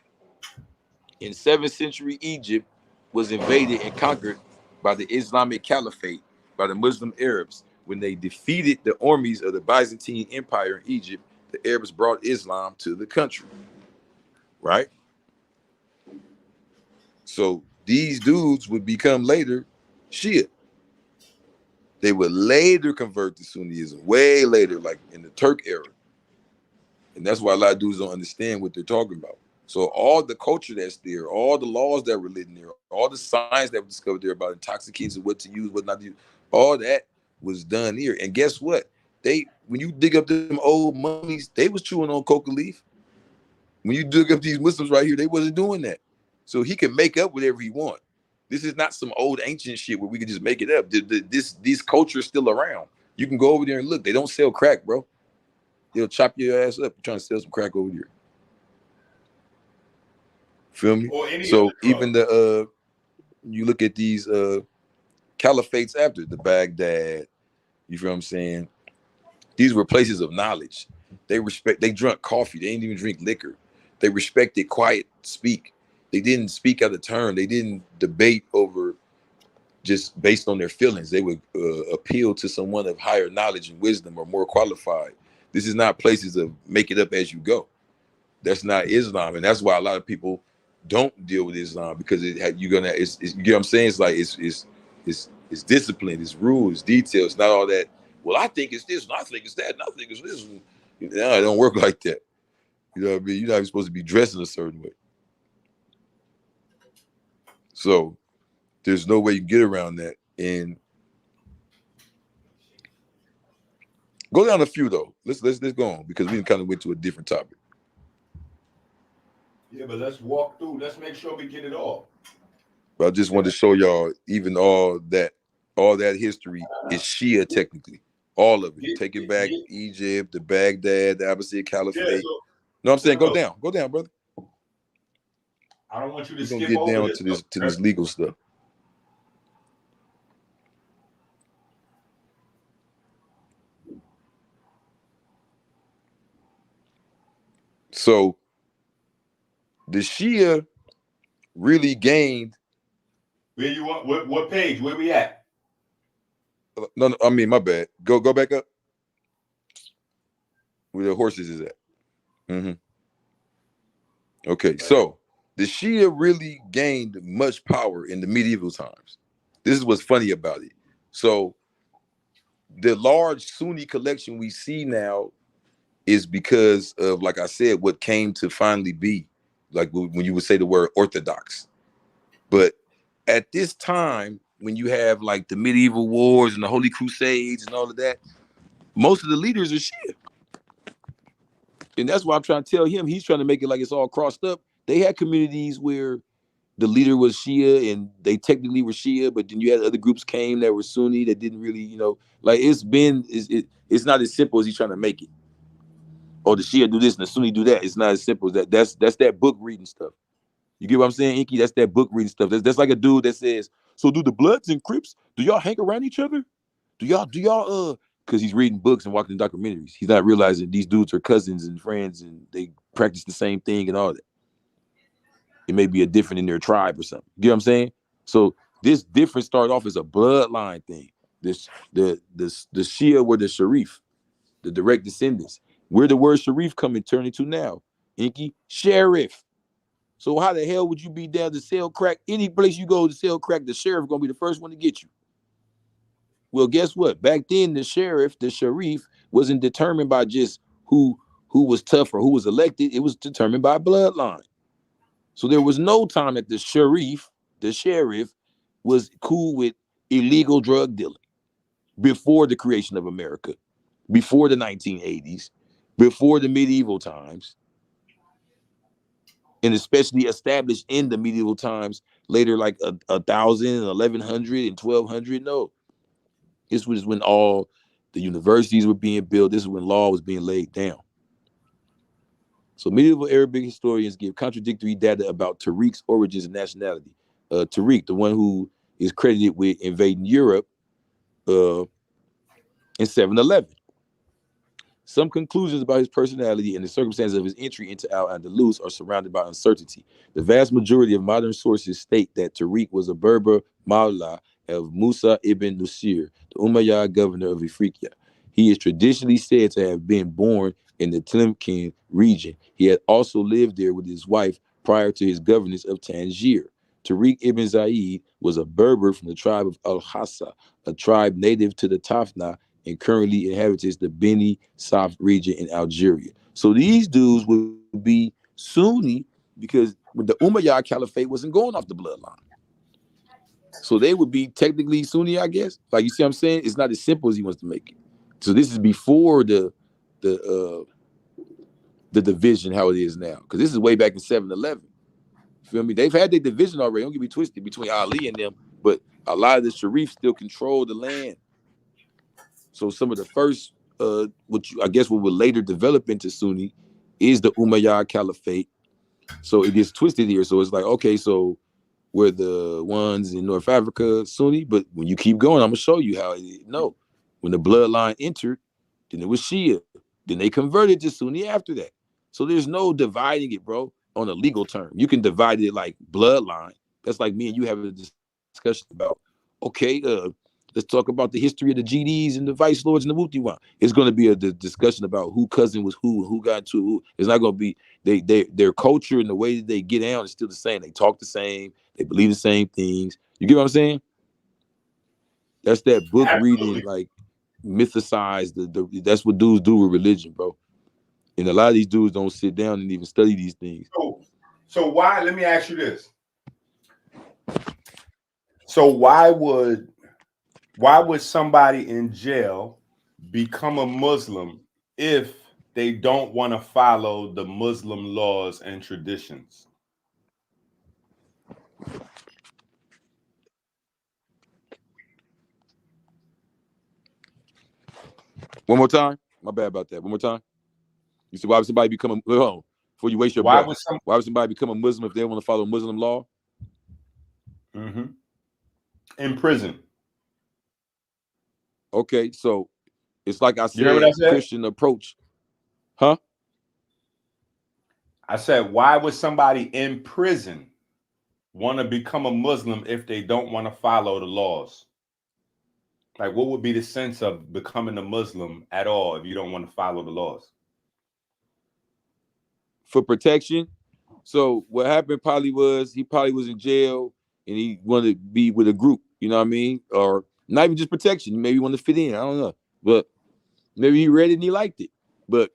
in 7th century Egypt was invaded and conquered by the Islamic Caliphate, by the Muslim Arabs. When they defeated the armies of the Byzantine Empire in Egypt, the Arabs brought Islam to the country, right? So these dudes would become later Shia. They would later convert to Sunnism, way later, like in the Turk era. And that's why a lot of dudes don't understand what they're talking about. So all the culture that's there, all the laws that were written there, all the science that was discovered there about intoxicants and what to use, what not to use, all that was done here. And guess what? When you dig up them old mummies, they was chewing on coca leaf. When you dig up these Muslims right here, they wasn't doing that. So he can make up whatever he want. This is not some old ancient shit where we can just make it up. These cultures still around. You can go over there and look. They don't sell crack, bro. They'll chop your ass up. You're trying to sell some crack over here. Feel me? So even you look at these caliphates after the Baghdad, you feel what I'm saying? These were places of knowledge. They drank coffee. They didn't even drink liquor. They respected quiet speak. They didn't speak out of turn. They didn't debate over just based on their feelings. They would appeal to someone of higher knowledge and wisdom or more qualified. This is not places of make it up as you go. That's not Islam, and that's why a lot of people don't deal with Islam, because you get what I'm saying? It's like it's discipline, it's rules, it's details. It's not all that. Well, I think it's this, and I think it's that, and I think it's this. No, it don't work like that. You know what I mean? You're not even supposed to be dressed in a certain way. So there's no way you can get around that. And go down a few though. Let's go on, because we kind of went to a different topic. Yeah, but let's walk through. Let's make sure we get it all. But I just wanted to show y'all even all that history is Shia technically. All of it. Taking back Egypt, the Baghdad, the Abbasid Caliphate. Yeah, so, no, I'm saying go down, brother. I don't want you to skip over this. We're gonna get down to this legal stuff. So the Shia really gained. Where you want? What page? Where we at? No, I mean, my bad. Go back up. Where the horses is at. Mm-hmm. Okay, so the Shia really gained much power in the medieval times. This is what's funny about it. So the large Sunni collection we see now is because of, like I said, what came to finally be, like when you would say the word orthodox. But at this time, when you have like the medieval wars and the Holy Crusades and all of that, most of the leaders are Shia. And that's why I'm trying to tell him, he's trying to make it like it's all crossed up. They had communities where the leader was Shia and they technically were Shia, but then you had other groups came that were Sunni that didn't really, you know, like it's not as simple as he's trying to make it. Or the Shia do this and the Sunni do that. It's not as simple as that. That's that book reading stuff. You get what I'm saying, Enqi? That's that book reading stuff. That's like a dude that says, so do the Bloods and Crips, do y'all hang around each other? Do y'all because he's reading books and watching documentaries. He's not realizing these dudes are cousins and friends and they practice the same thing and all that. It may be a different in their tribe or something. You know what I'm saying? So this difference started off as a bloodline thing. The Shia were the Sharif, the direct descendants. Where the word Sharif come and turn into now? Enqi, sheriff. So how the hell would you be down to sell crack? Any place you go to sell crack, the sheriff gonna be the first one to get you. Well, guess what? Back then, the sheriff, the Sharif, wasn't determined by just who was tough or who was elected. It was determined by bloodline. So there was no time that the sheriff, was cool with illegal drug dealing before the creation of America, before the 1980s, before the medieval times, and especially established in the medieval times later, like 1,000, 1,100, and 1,200. No, this was when all the universities were being built. This is when law was being laid down. So medieval Arabic historians give contradictory data about Tariq's origins and nationality. Tariq, the one who is credited with invading Europe in 711. Some conclusions about his personality and the circumstances of his entry into Al-Andalus are surrounded by uncertainty. The vast majority of modern sources state that Tariq was a Berber Mawla of Musa ibn Nusir, the Umayyad governor of Africa. He is traditionally said to have been born in the Tlemcen region. He had also lived there with his wife prior to his governance of Tangier. Tariq ibn Zayd was a Berber from the tribe of Al-Hassa, a tribe native to the Tafna and currently inhabits the Beni Saf region in Algeria. So these dudes would be Sunni because the Umayyad Caliphate wasn't going off the bloodline. So they would be technically Sunni, I guess. Like, you see what I'm saying? It's not as simple as he wants to make it. So this is before the division, how it is now. Because this is way back in 711. Feel me? They've had their division already. Don't get me twisted between Ali and them, but a lot of the Sharif still control the land. So some of the first, what would later develop into Sunni is the Umayyad Caliphate. So it gets twisted here. So it's like, okay, so we're the ones in North Africa, Sunni, but when you keep going, I'm gonna show you how. No, when the bloodline entered, then it was Shia. Then they converted to Sunni after that. So there's no dividing it, bro, on a legal term. You can divide it like bloodline. That's like me and you having a discussion about, okay, let's talk about the history of the GDs and the vice lords and the Wutiwan. It's going to be a discussion about who cousin was who got to who. It's not going to be their culture and the way that they get down is still the same. They talk the same. They believe the same things. You get what I'm saying? That's that book reading, like mythicize that's what dudes do with religion, bro. And a lot of these dudes don't sit down and even study these things. So why? Let me ask you this. So why would somebody in jail become a Muslim if they don't want to follow the Muslim laws and traditions? One more time. My bad about that. One more time. You said, why would somebody become before you waste your breath? Why would somebody become a Muslim if they don't want to follow Muslim law? Mm-hmm. In prison. Okay, so it's like I said, you heard what I said? Christian approach. Huh? I said, why would somebody in prison want to become a Muslim if they don't want to follow the laws? Like, what would be the sense of becoming a Muslim at all if you don't want to follow the laws? For protection, So what happened probably was he probably was in jail and he wanted to be with a group, you know what I mean? Or not even just protection. Maybe he wanted to fit in. I don't know. But maybe he read it and he liked it. But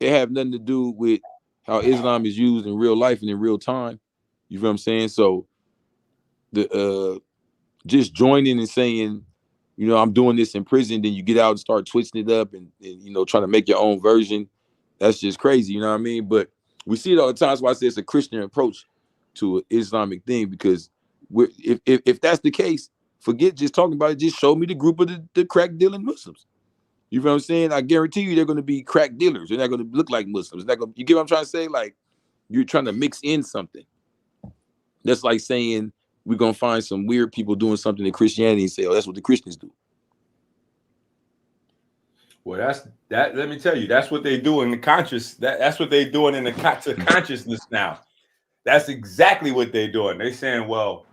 it had nothing to do with how Islam is used in real life and in real time. You feel what I'm saying? So the just joining and saying, you know, I'm doing this in prison, then you get out and start twisting it up and you know, trying to make your own version. That's just crazy, you know what I mean? But we see it all the time. That's why I say it's a Christian approach to an Islamic thing, because if that's the case, forget just talking about it. Just show me the group of the crack dealing Muslims. You feel what I'm saying? I guarantee you they're going to be crack dealers. They're not going to look like Muslims. You get what I'm trying to say? Like, you're trying to mix in something. That's like saying we're going to find some weird people doing something in Christianity and say, oh, that's what the Christians do. Well, that. Let me tell you, that's what they do in the conscious. That's what they're doing in the consciousness now. That's exactly what they're doing. They're saying, well,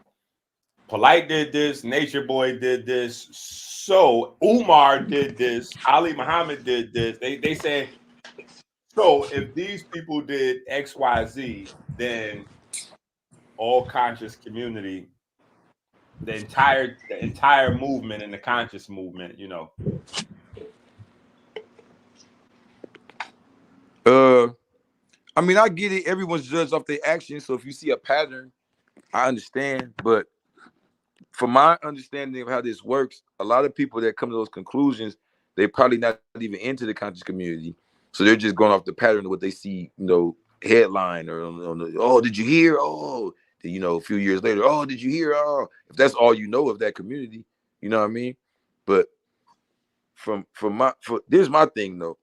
Polite did this, Nature Boy did this, so Umar did this, Ali Muhammad did this. They say, so if these people did X, Y, Z, then all conscious community, the entire movement and the conscious movement, you know. I mean, I get it. Everyone's judged off their actions. So if you see a pattern, I understand. But from my understanding of how this works, a lot of people that come to those conclusions, they're probably not even into the conscious community. So they're just going off the pattern of what they see, you know, headline or on the, oh, did you hear? Oh, you know, a few years later, oh, did you hear? Oh, if that's all you know of that community, you know what I mean? But here's my thing though.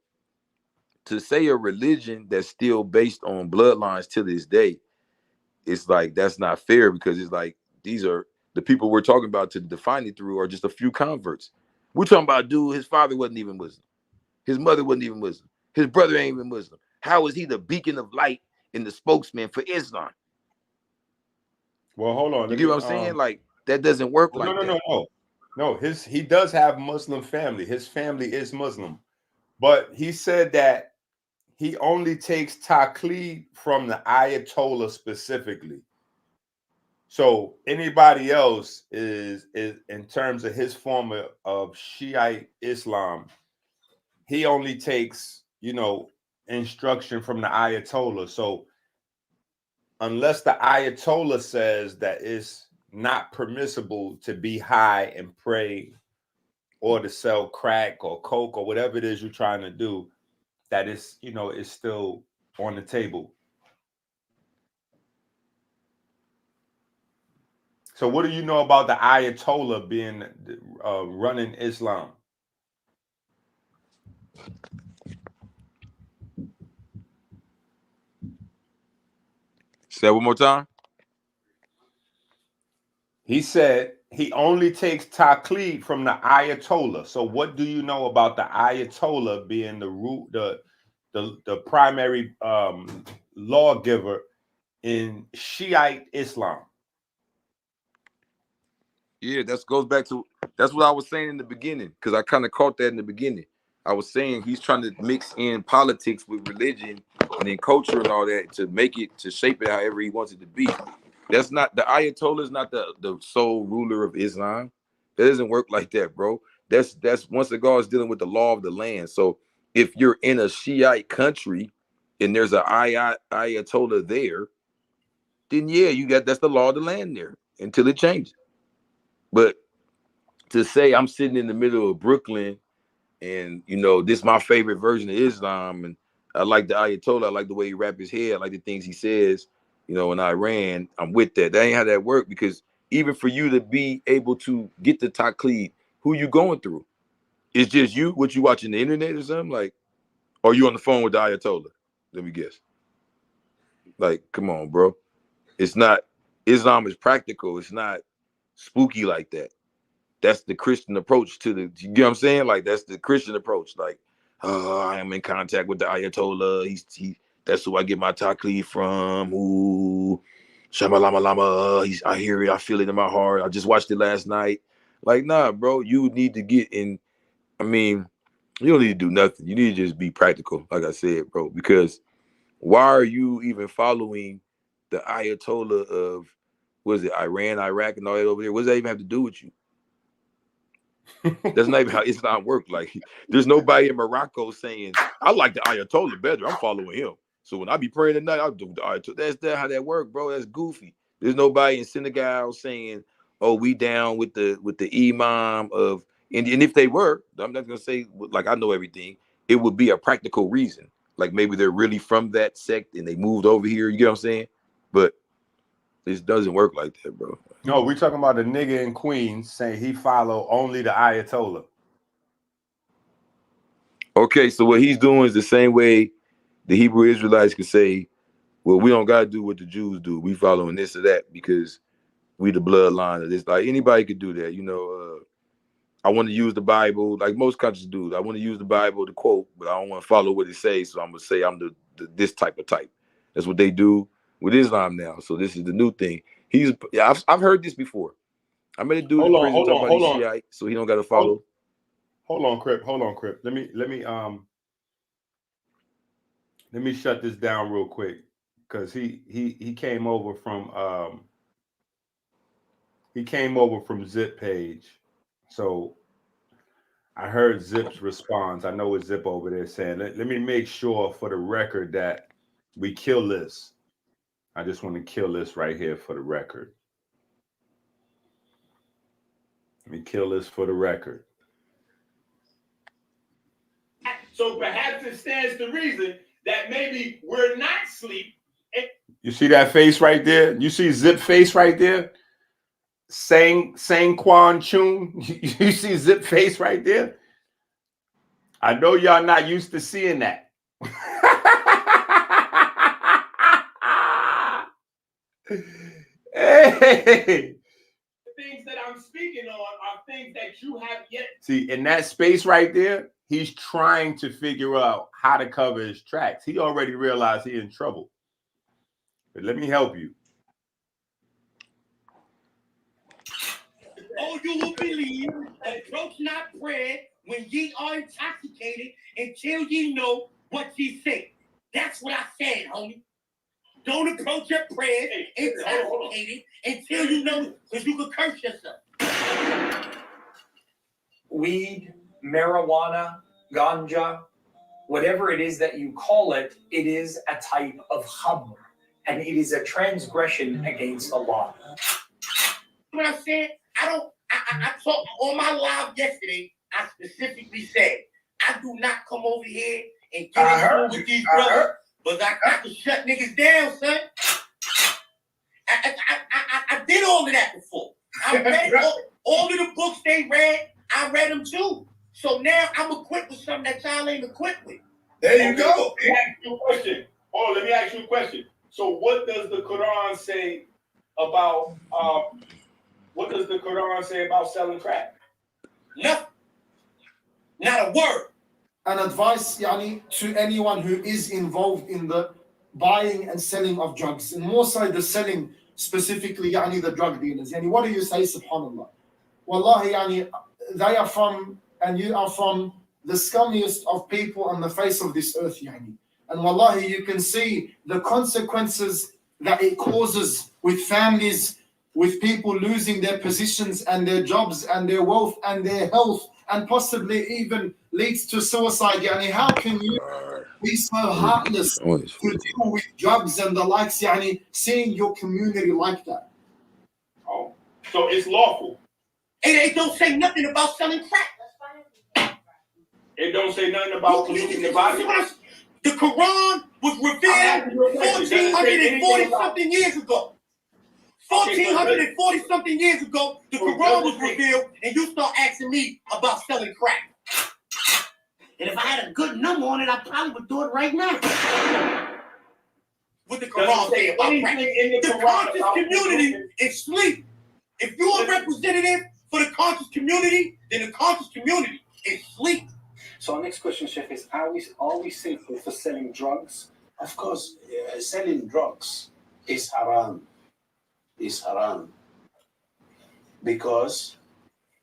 To say a religion that's still based on bloodlines to this day, it's like that's not fair, because it's like these are the people we're talking about to define it through are just a few converts. We're talking about a dude, his father wasn't even Muslim. His mother wasn't even Muslim. His brother ain't even Muslim. How is he the beacon of light and the spokesman for Islam? Well, hold on. You get what I'm saying? Like, that doesn't work like that. No, he does have Muslim family. His family is Muslim. But he said that he only takes taqlid from the Ayatollah specifically. So anybody else is in terms of his form of Shiite Islam, he only takes, you know, instruction from the Ayatollah. So unless the Ayatollah says that it's not permissible to be high and pray or to sell crack or coke or whatever it is you're trying to do, that is, you know, is still on the table. So what do you know about the Ayatollah being running Islam? Say that one more time. He said he only takes taqlid from the Ayatollah. So what do you know about the Ayatollah being the primary lawgiver in Shiite Islam? Yeah, that goes back to, that's what I was saying in the beginning, because I kind of caught that in the beginning. I was saying he's trying to mix in politics with religion and then culture and all that to make it, to shape it however he wants it to be. That's not, the Ayatollah is not the sole ruler of Islam. That doesn't work like that, bro. That's once the God is dealing with the law of the land. So if you're in a Shiite country and there's an Ayatollah there, then yeah, that's the law of the land there until it changes. But to say I'm sitting in the middle of Brooklyn and, you know, this is my favorite version of Islam, and I like the Ayatollah, I like the way he wraps his head, I like the things he says, you know, in Iran, I'm with that. That ain't how that work, because even for you to be able to get the taqlid, who you going through? It's just you, what you watching the internet or something? Like, or you on the phone with the Ayatollah? Let me guess. Like, come on, bro. It's not, Islam is practical. It's not spooky like that. That's the Christian approach to the, you get what I'm saying? Like, that's the Christian approach. Like, I am in contact with the Ayatollah. That's who I get my taqlid from. Ooh, Shama Lama Lama. I hear it. I feel it in my heart. I just watched it last night. Like, nah, bro, you need to get in. I mean, you don't need to do nothing. You need to just be practical, like I said, bro, because why are you even following the Ayatollah of, what is it, Iran, Iraq, and all that over there? What does that even have to do with you? That's not even how Islam works. Like, there's nobody in Morocco saying, I like the Ayatollah better, I'm following him. So when I be praying at night, I'll do the Ayatollah. That's how that works, bro. That's goofy. There's nobody in Senegal saying, oh, we down with the imam of, and if they were, I'm not gonna say like I know everything, it would be a practical reason. Like maybe they're really from that sect and they moved over here, you get what I'm saying? But this doesn't work like that, bro. No, we're talking about the nigga in Queens saying he follow only the Ayatollah. Okay, so what he's doing is the same way the Hebrew Israelites could say, well, we don't gotta do what the Jews do. We following this or that because we the bloodline of this. Like anybody could do that, you know. I want to use the Bible, like most countries do. I want to use the Bible to quote, but I don't want to follow what it says. So I'm gonna say I'm the this type of type. That's what they do with Islam now. So this is the new thing. I've heard this before. I met a dude in prison talking about he's Shiite, so he don't got to follow. Hold on, Crip. Let me shut this down real quick because he came over from Zip page. So I heard Zip's response. I know it's Zip over there saying, let me make sure for the record that we kill this. I just want to kill this right here for the record. Let me kill this for the record. So perhaps it stands to reason that maybe we're not asleep. You see that face right there? You see Zip face right there? Sang Quan Chun. You see Zip face right there? I know y'all not used to seeing that. Hey. The things that I'm speaking on are things that you have yet. See, in that space right there, he's trying to figure out how to cover his tracks. He already realized he's in trouble. But let me help you. Oh, you will believe, approach not bread when ye are intoxicated until ye know what ye say. That's what I said, homie. Don't approach your bread intoxicated until you know, because you could curse yourself. Weed, marijuana, ganja, whatever it is that you call it, it is a type of khamr, and it is a transgression against the law. What I said, I talked on my live yesterday. I specifically said, I do not come over here and get into with these brothers, but I can shut niggas down, son. I did all of that before. I read all of the books they read. I read them too. So now I'm equipped with something that y'all ain't equipped with. There you go. Let me ask you a question. Oh, let me ask you a question. So what does the Quran say about selling crack? Nothing. Not a word. An advice, yani, to anyone who is involved in the buying and selling of drugs, and more so the selling specifically, yani, the drug dealers. Yani, what do you say, subhanallah? Wallahi, yani, they are from, and you are from, the scummiest of people on the face of this earth, yani. And wallahi, you can see the consequences that it causes with families, with people losing their positions and their jobs and their wealth and their health, and possibly even leads to suicide. Yani, how can you be so heartless to deal with drugs and the likes, yani, seeing your community like that? Oh, so it's lawful. It don't say nothing about selling crack. It don't say nothing about polluting the body. The Quran was revealed 1,440 something years ago. 1,440 something years ago, the Quran was revealed, and you start asking me about selling crack. And if I had a good number on it, I probably would do it right now. What the Quran say about crack? The conscious community is sleep. If you're a representative for the conscious community, then the conscious community is sleep. So our next question, Chef, is are we sinful for selling drugs? Of course, selling drugs is haram. Is haram because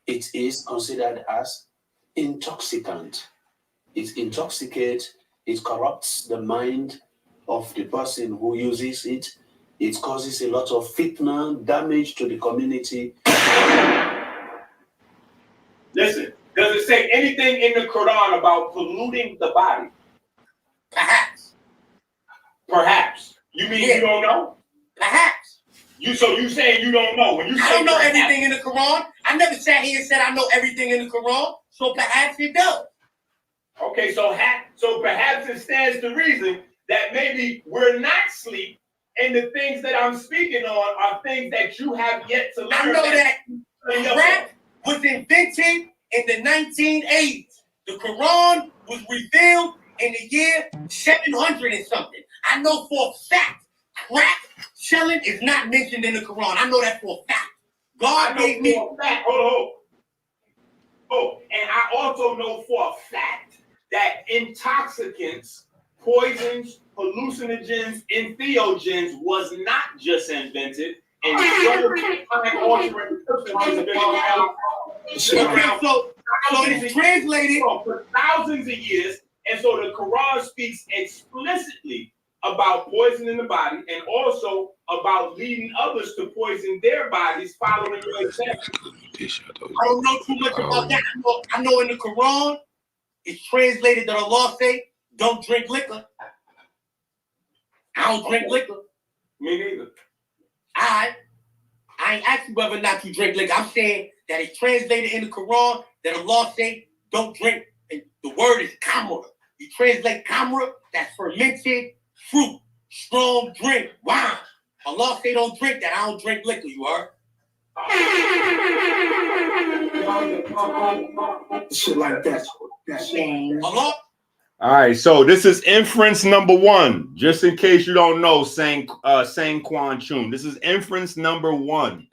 it is considered as intoxicant. It intoxicates, it corrupts the mind of the person who uses it. It causes a lot of fitna, damage to the community. Listen, does it say anything in the Quran about polluting the body? Perhaps. Perhaps. You mean you don't know? Perhaps. So you saying you don't know? When you I say don't know perhaps, everything in the Quran. I never sat here and said I know everything in the Quran. So perhaps it does. Okay, so perhaps it stands to reason that maybe we're not asleep, and the things that I'm speaking on are things that you have yet to learn. I know that rap was invented in the 1980s. The Quran was revealed in the year 700 and something. I know for a fact crack selling is not mentioned in the Quran. I know that for a fact. God gave me for a fact. Oh, and I also know for a fact that intoxicants, poisons, hallucinogens, and theogens was not just invented, and time-altering substances have been around so it's translated for thousands of years, and so the Quran speaks explicitly about poisoning the body and also about leading others to poison their bodies following your example. I don't know too much about that. I know in the Quran, it's translated that Allah say, don't drink liquor. I don't drink liquor. Me neither. I ain't asking whether or not you drink liquor. I'm saying that it's translated in the Quran that Allah say, don't drink. And the word is kamra. You translate kamra, that's fermented fruit, strong drink, wine. Allah say don't drink that. I don't drink liquor, you heard? Shit like that. Allah? All right, so this is inference number one. Just in case you don't know, Sang Quan Chun. This is inference number one.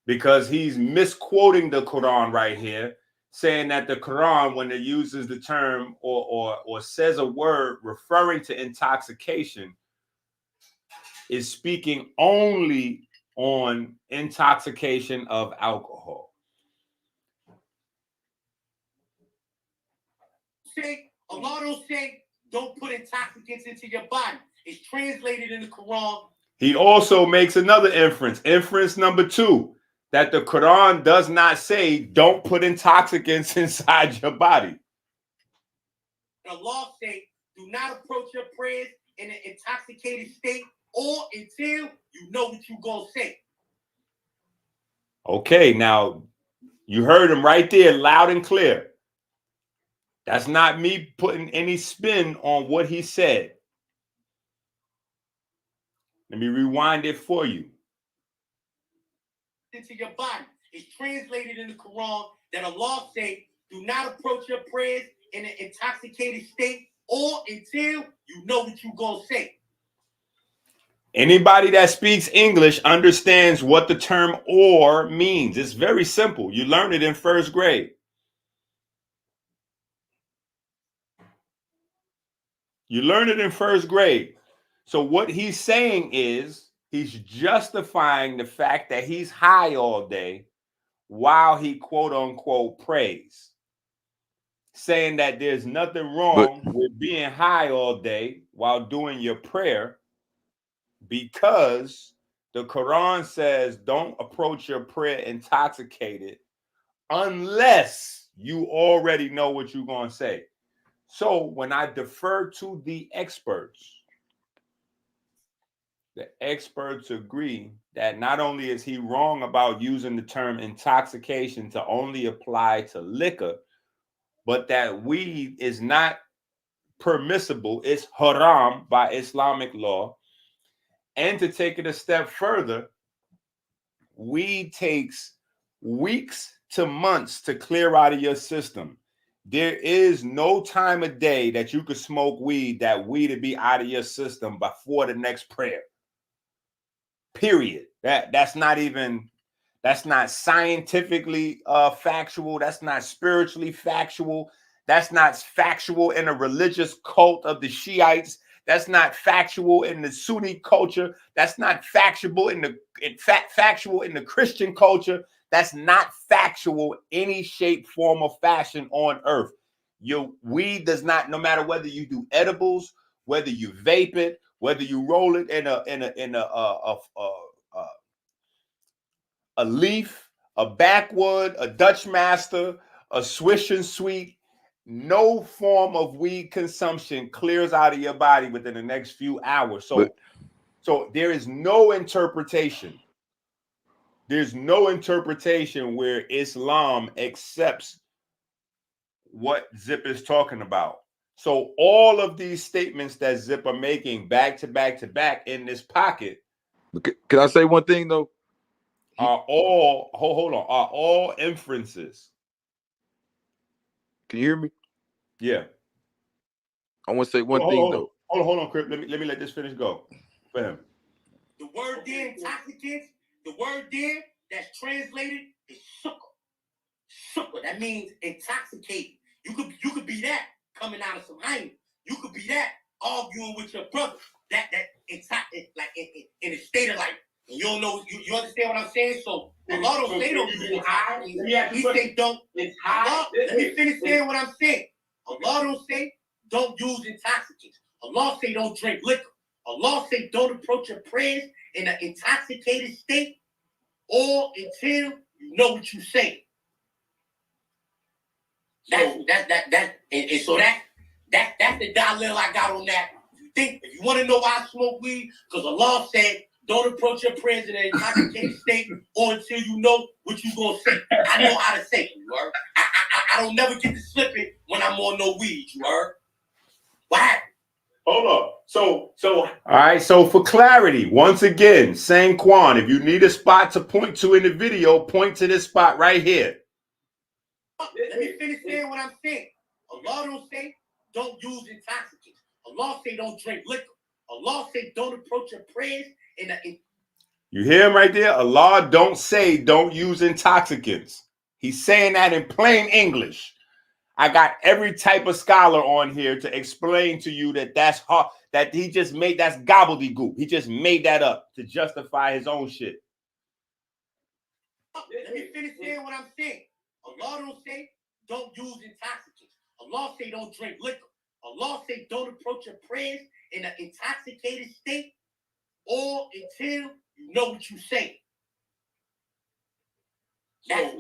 Because he's misquoting the Quran right here, saying that the Quran, when it uses the term or says a word referring to intoxication, is speaking only on intoxication of alcohol. Allah don't say don't put intoxicants into your body. It's translated in the Quran. He also makes another inference. Inference number two, that the Quran does not say don't put intoxicants inside your body. Allah say do not approach your prayers in an intoxicated state or until you know what you're going to say. Okay, now you heard him right there, loud and clear. That's not me putting any spin on what he said. Let me rewind it for you. Into your body. It's translated in the Quran that Allah say, do not approach your prayers in an intoxicated state or until you know what you're going to say. Anybody that speaks English understands what the term or means. It's very simple. You learned it in first grade. You learned it in first grade. So what he's saying is he's justifying the fact that he's high all day while he quote unquote prays, saying that there's nothing wrong with being high all day while doing your prayer, because the Quran says don't approach your prayer intoxicated unless you already know what you're going to say. So when I defer to the experts agree that not only is he wrong about using the term intoxication to only apply to liquor, but that weed is not permissible, it's haram by Islamic law. And to take it a step further, weed takes weeks to months to clear out of your system. There is no time of day that you could smoke weed that weed would be out of your system before the next prayer. Period. That's not scientifically factual. That's not spiritually factual. That's not factual in a religious cult of the Shiites. That's not factual in the Sunni culture. That's not factual in the Christian culture. That's not factual any shape, form, or fashion on earth. Your weed does not, no matter whether you do edibles whether you vape it, whether you roll it in a leaf, a backwood, a Dutch Master, a Swish and Sweet, no form of weed consumption clears out of your body within the next few hours. So there is no interpretation. There's no interpretation where Islam accepts what Zip is talking about. So all of these statements that Zip are making back to back to back in this pocket. Can I say one thing though? Are all are all inferences. Can you hear me? Yeah. I want to say one thing though. Hold on, Crip. Let me let this finish go for him. The word there, intoxicants, the word there that's translated is sukkah. Sukkah, that means intoxicated. You could be that coming out of some hymen. You could be that arguing with your brother. That like in a state of life. And you don't know, you understand what I'm saying? So Allah don't say don't use high. He say don't. Allah, let me finish saying what I'm saying. Allah don't say don't use intoxicants. Allah say don't drink liquor. Allah say don't approach your prayers in an intoxicated state or until you know what you say. That's the dalil I got on that. If you want to know why I smoke weed, because Allah said don't approach your prayers in an intoxicated state or until you know what you gonna say. I know how to say it, you heard? I don't never get to slipping when I'm on no weed, you heard? What happened? Hold on. So all right, so for clarity, once again, Sanquan, if you need a spot to point to in the video, point to this spot right here. Let me finish saying what I'm saying. Allah don't say don't use intoxicants. Allah say don't drink liquor. Allah say don't approach your prayers in a... You hear him right there? Allah don't say don't use intoxicants. He's saying that in plain English. I got every type of scholar on here to explain to you that that's hard, that he just made, that's gobbledygook. He just made that up to justify his own shit. Let me finish saying what I'm saying. Allah don't say don't use intoxicants. Allah say don't drink liquor. Allah say don't approach your prayers in an intoxicated state or until you know what you say. That's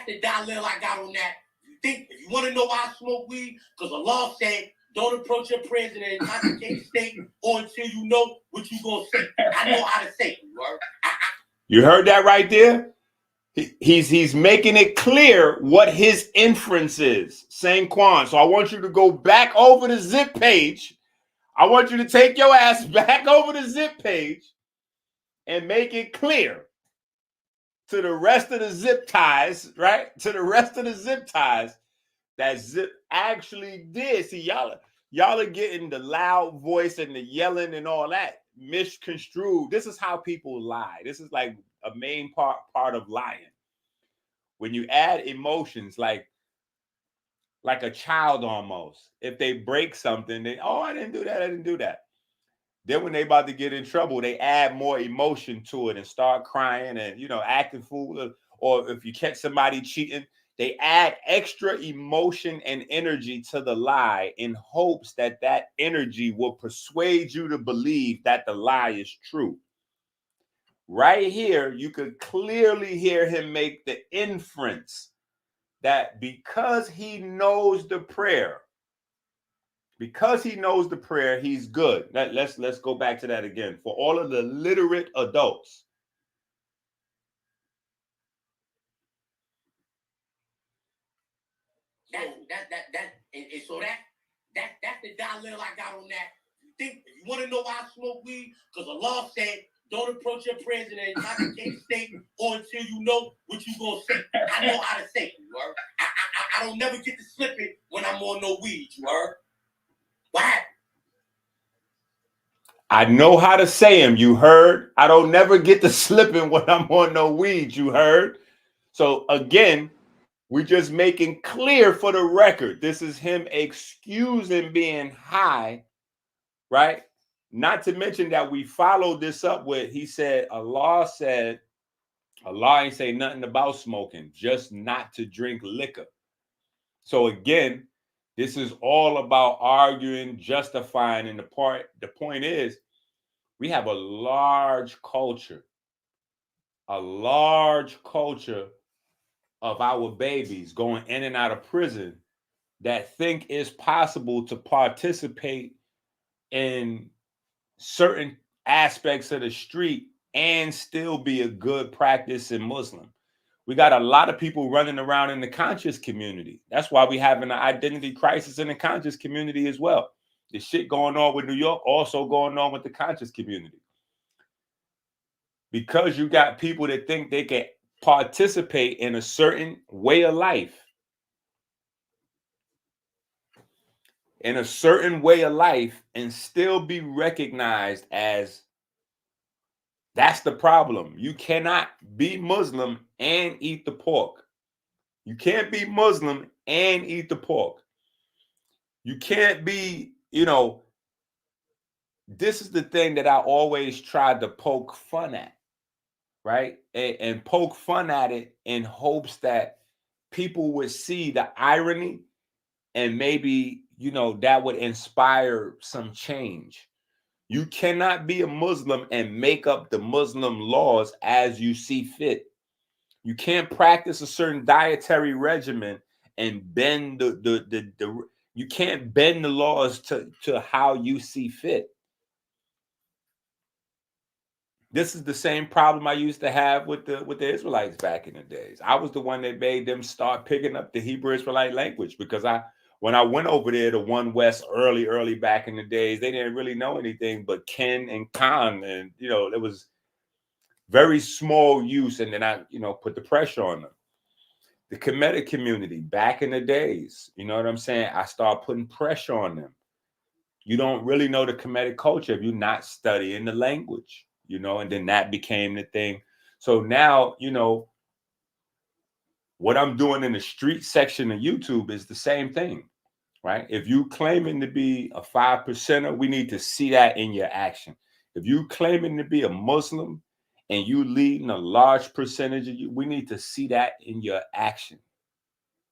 the dalil I got on that. If you want to know why I smoke weed, because Allah said don't approach your prayers in an intoxicated state or until you know what you gonna say. I know how to say it, you heard? You heard that right there? He's making it clear what his inference is, Sanquan. So I want you to go back over the Zip page. I want you to take your ass back over the Zip page and make it clear to the rest of the Zip ties, right? To the rest of the Zip ties that Zip actually did. See, y'all are getting the loud voice and the yelling and all that misconstrued. This is how people lie. This is like a main part of lying. When you add emotions, like a child almost. If they break something, they, oh, I didn't do that. Then when they about to get in trouble, they add more emotion to it and start crying and, acting fool. Or if you catch somebody cheating, they add extra emotion and energy to the lie in hopes that that energy will persuade you to believe that the lie is true. Right here, you could clearly hear him make the inference that because he knows the prayer, he's good. Let's go back to that again for all of the literate adults. That's the dalil I got on that. If you want to know why I smoke weed, because Allah said don't approach your prayers in an intoxicated state or until you know what you gonna say. I know how to say it, you heard? I don't never get to slip it when I'm on no weed, you heard? What happened? I know how to say him, you heard? I don't never get to slipping when I'm on no weed, you heard? So again, we're just making clear for the record, this is him excusing being high, right? Not to mention that we followed this up with, he said, Allah ain't say nothing about smoking, just not to drink liquor. So again, This is all about arguing, justifying, and the point is, we have a large culture of our babies going in and out of prison that think it's possible to participate in certain aspects of the street and still be a good practicing Muslim. We got a lot of people running around in the conscious community. That's why we having an identity crisis in the conscious community as well. The shit going on with New York also going on with the conscious community. Because you got people that think they can participate in a certain way of life. In a certain way of life and still be recognized as, that's the problem. You cannot be Muslim and eat the pork. You can't be Muslim and eat the pork. You can't be, this is the thing that I always tried to poke fun at, right? And poke fun at it in hopes that people would see the irony and maybe, that would inspire some change. You cannot be a Muslim and make up the Muslim laws as you see fit. You can't practice a certain dietary regimen and bend you can't bend the laws to how you see fit. This is the same problem I used to have with the Israelites back in the days. I was the one that made them start picking up the Hebrew Israelite language because when I went over there to One West early back in the days, they didn't really know anything but Ken and Khan, and it was very small use, and then I put the pressure on them. The Kemetic community back in the days, you know what I'm saying? I started putting pressure on them. You don't really know the Kemetic culture if you're not studying the language, and then that became the thing. So now, what I'm doing in the street section of YouTube is the same thing, right? If you claiming to be a 5%er, we need to see that in your action. If you claiming to be a Muslim and you leading a large percentage of you, we need to see that in your action,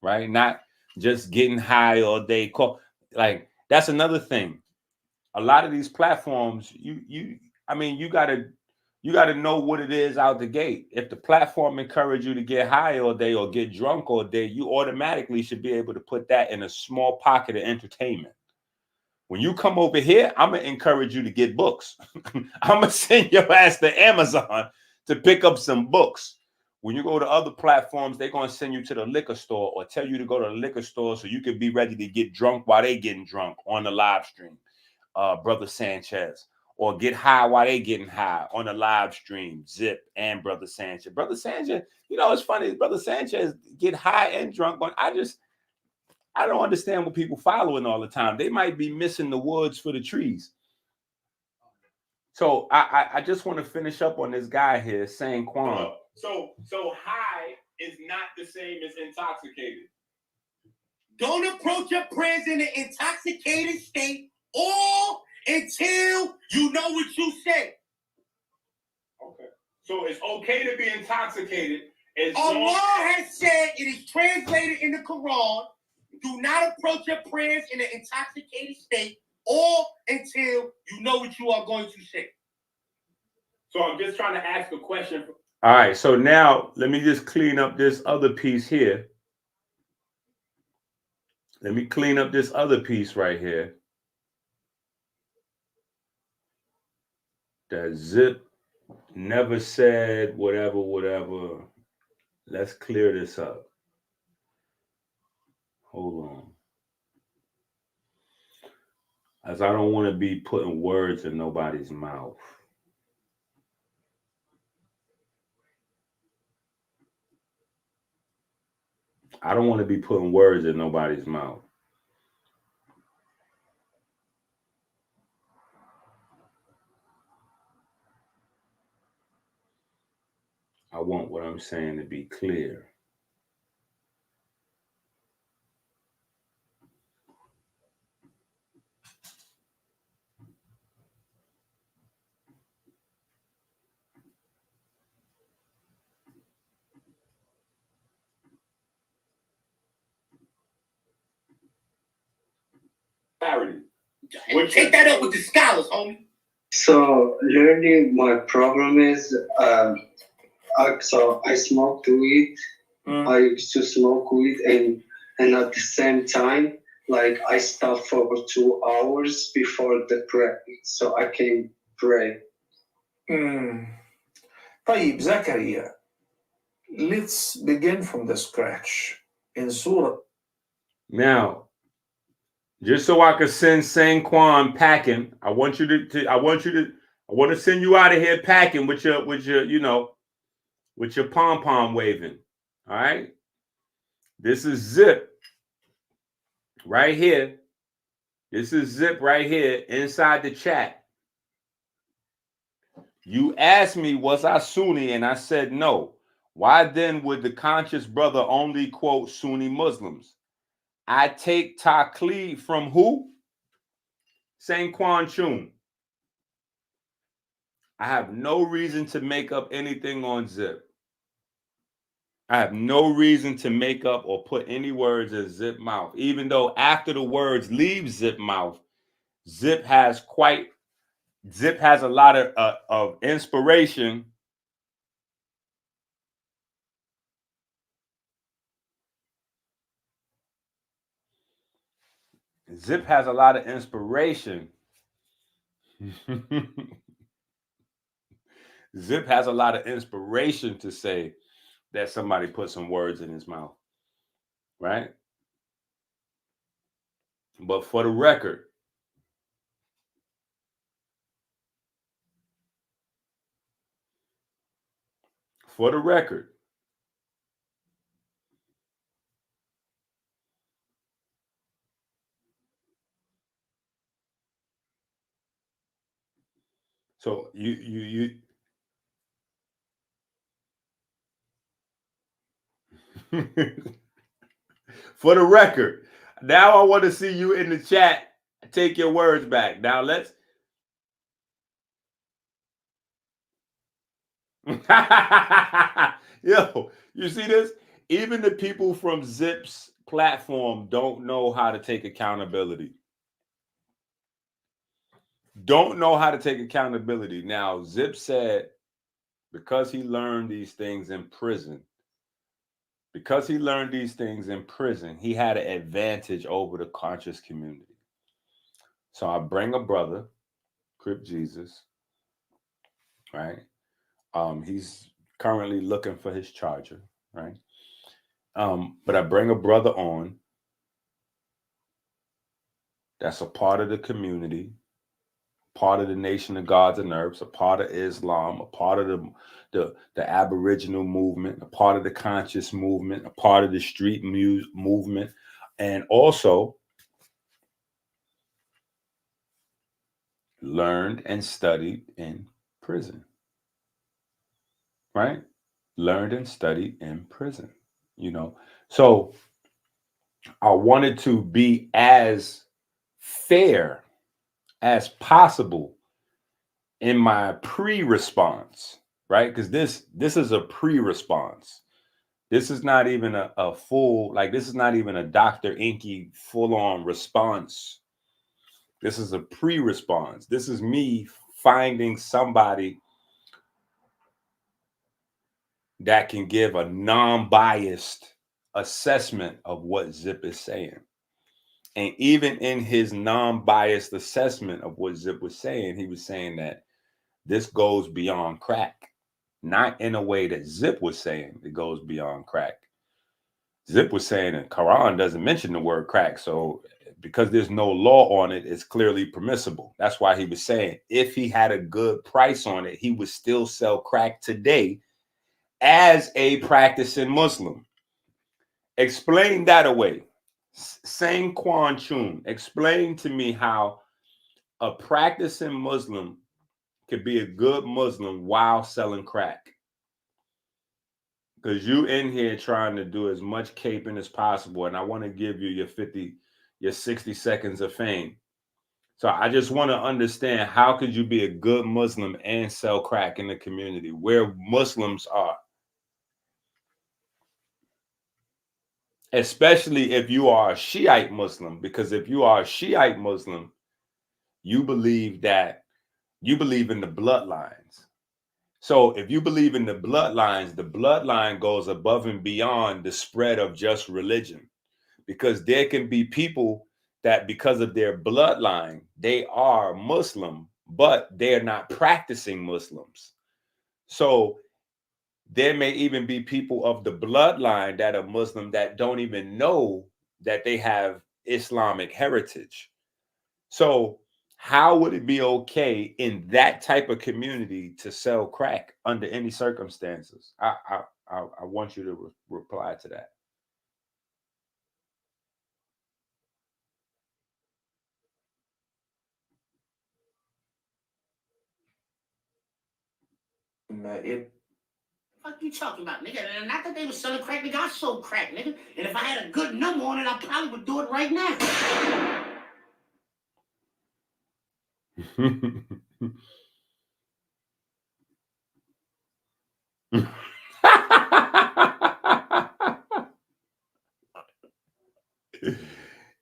right? Not just getting high all day. Like, that's another thing. A lot of these platforms, you gotta know what it is out the gate. If the platform encourage you to get high all day or get drunk all day, you automatically should be able to put that in a small pocket of entertainment. When you come over here, I'm gonna encourage you to get books. I'm gonna send your ass to Amazon to pick up some books. When you go to other platforms, they're gonna send you to the liquor store or tell you to go to the liquor store so you can be ready to get drunk while they getting drunk on the live stream, Brother Sanchez, or get high while they getting high on the live stream, Zip and Brother Sanchez. Brother Sanchez, it's funny, Brother Sanchez get high and drunk, but I don't understand what people following all the time. They might be missing the woods for the trees. So I just want to finish up on this guy here, saying Quan. So high is not the same as intoxicated. Don't approach your prayers in an intoxicated state or until you know what you say. Okay. So it's okay to be intoxicated as Allah has said, it is translated in the Quran, do not approach your prayers in an intoxicated state or until you know what you are going to say. So I'm just trying to ask a question. All right, so now let me just clean up this other piece here. Let me clean up this other piece right here. That Zip never said whatever. Let's clear this up. Hold on. As I don't want to be putting words in nobody's mouth. I don't want to be putting words in nobody's mouth. I want what I'm saying to be clear. Clarity. Take that up with the scholars, homie. So learning my problem is so I smoke weed. I used to smoke weed and at the same time, like I stop for 2 hours before the prayer, so I can pray. طيب Zakaria, let's begin from the scratch in Surah. Now, just so I can send Saquon packing, I want to send you out of here packing with your with your pom-pom waving. All right. This is Zip right here. This is Zip right here inside the chat. You asked me, was I Sunni? And I said no. Why then would the conscious brother only quote Sunni Muslims? I take taqlid from who? Saquon Chun. I have no reason to make up anything on Zip. I have no reason to make up or put any words in Zip mouth, even though after the words leave Zip mouth, Zip has a lot of inspiration. Zip has a lot of inspiration. Zip has a lot of inspiration to say that somebody put some words in his mouth, right? But for the record, so you for the record, now I want to see you in the chat take your words back. Now let's yo, you see this? Even the people from Zip's platform don't know how to take accountability. Don't know how to take accountability. Now, Zip said because he learned these things in prison, he had an advantage over the conscious community. So I bring a brother, Crip Jesus, right? He's currently looking for his charger, right? But I bring a brother on that's a part of the community, part of the Nation of Gods and Herbs, a part of Islam, a part of the Aboriginal movement, a part of the conscious movement, a part of the street movement, and also learned and studied in prison, right? Learned and studied in prison, So I wanted to be as fair as possible in my pre-response, right? Because this is a pre-response. This is not even a full, this is not even a Dr. Enqi full-on response. This is a pre-response. This is me finding somebody that can give a non-biased assessment of what Zip is saying. And even in his non-biased assessment of what Zip was saying, he was saying that this goes beyond crack. Not in a way that Zip was saying it goes beyond crack. Zip was saying the Quran doesn't mention the word crack. So because there's no law on it, it's clearly permissible. That's why he was saying if he had a good price on it, he would still sell crack today as a practicing Muslim. Explain that away. Saquon Chun, explain to me how a practicing Muslim could be a good Muslim while selling crack. Because you in here trying to do as much caping as possible, and I want to give you your 60 seconds of fame. So I just want to understand, how could you be a good Muslim and sell crack in the community where Muslims are? especially if you are a Shiite Muslim, because if you are a Shiite Muslim, you believe in the bloodlines. So if you believe in the bloodline goes above and beyond the spread of just religion, because there can be people that because of their bloodline, they are Muslim, but they're not practicing Muslims. So there may even be people of the bloodline that are Muslim that don't even know that they have Islamic heritage. So how would it be okay in that type of community to sell crack under any circumstances? I want you to reply to that. What you talking about, nigga? And not that they were selling crack, nigga. I sold crack, nigga. And if I had a good number on it, I probably would do it right now.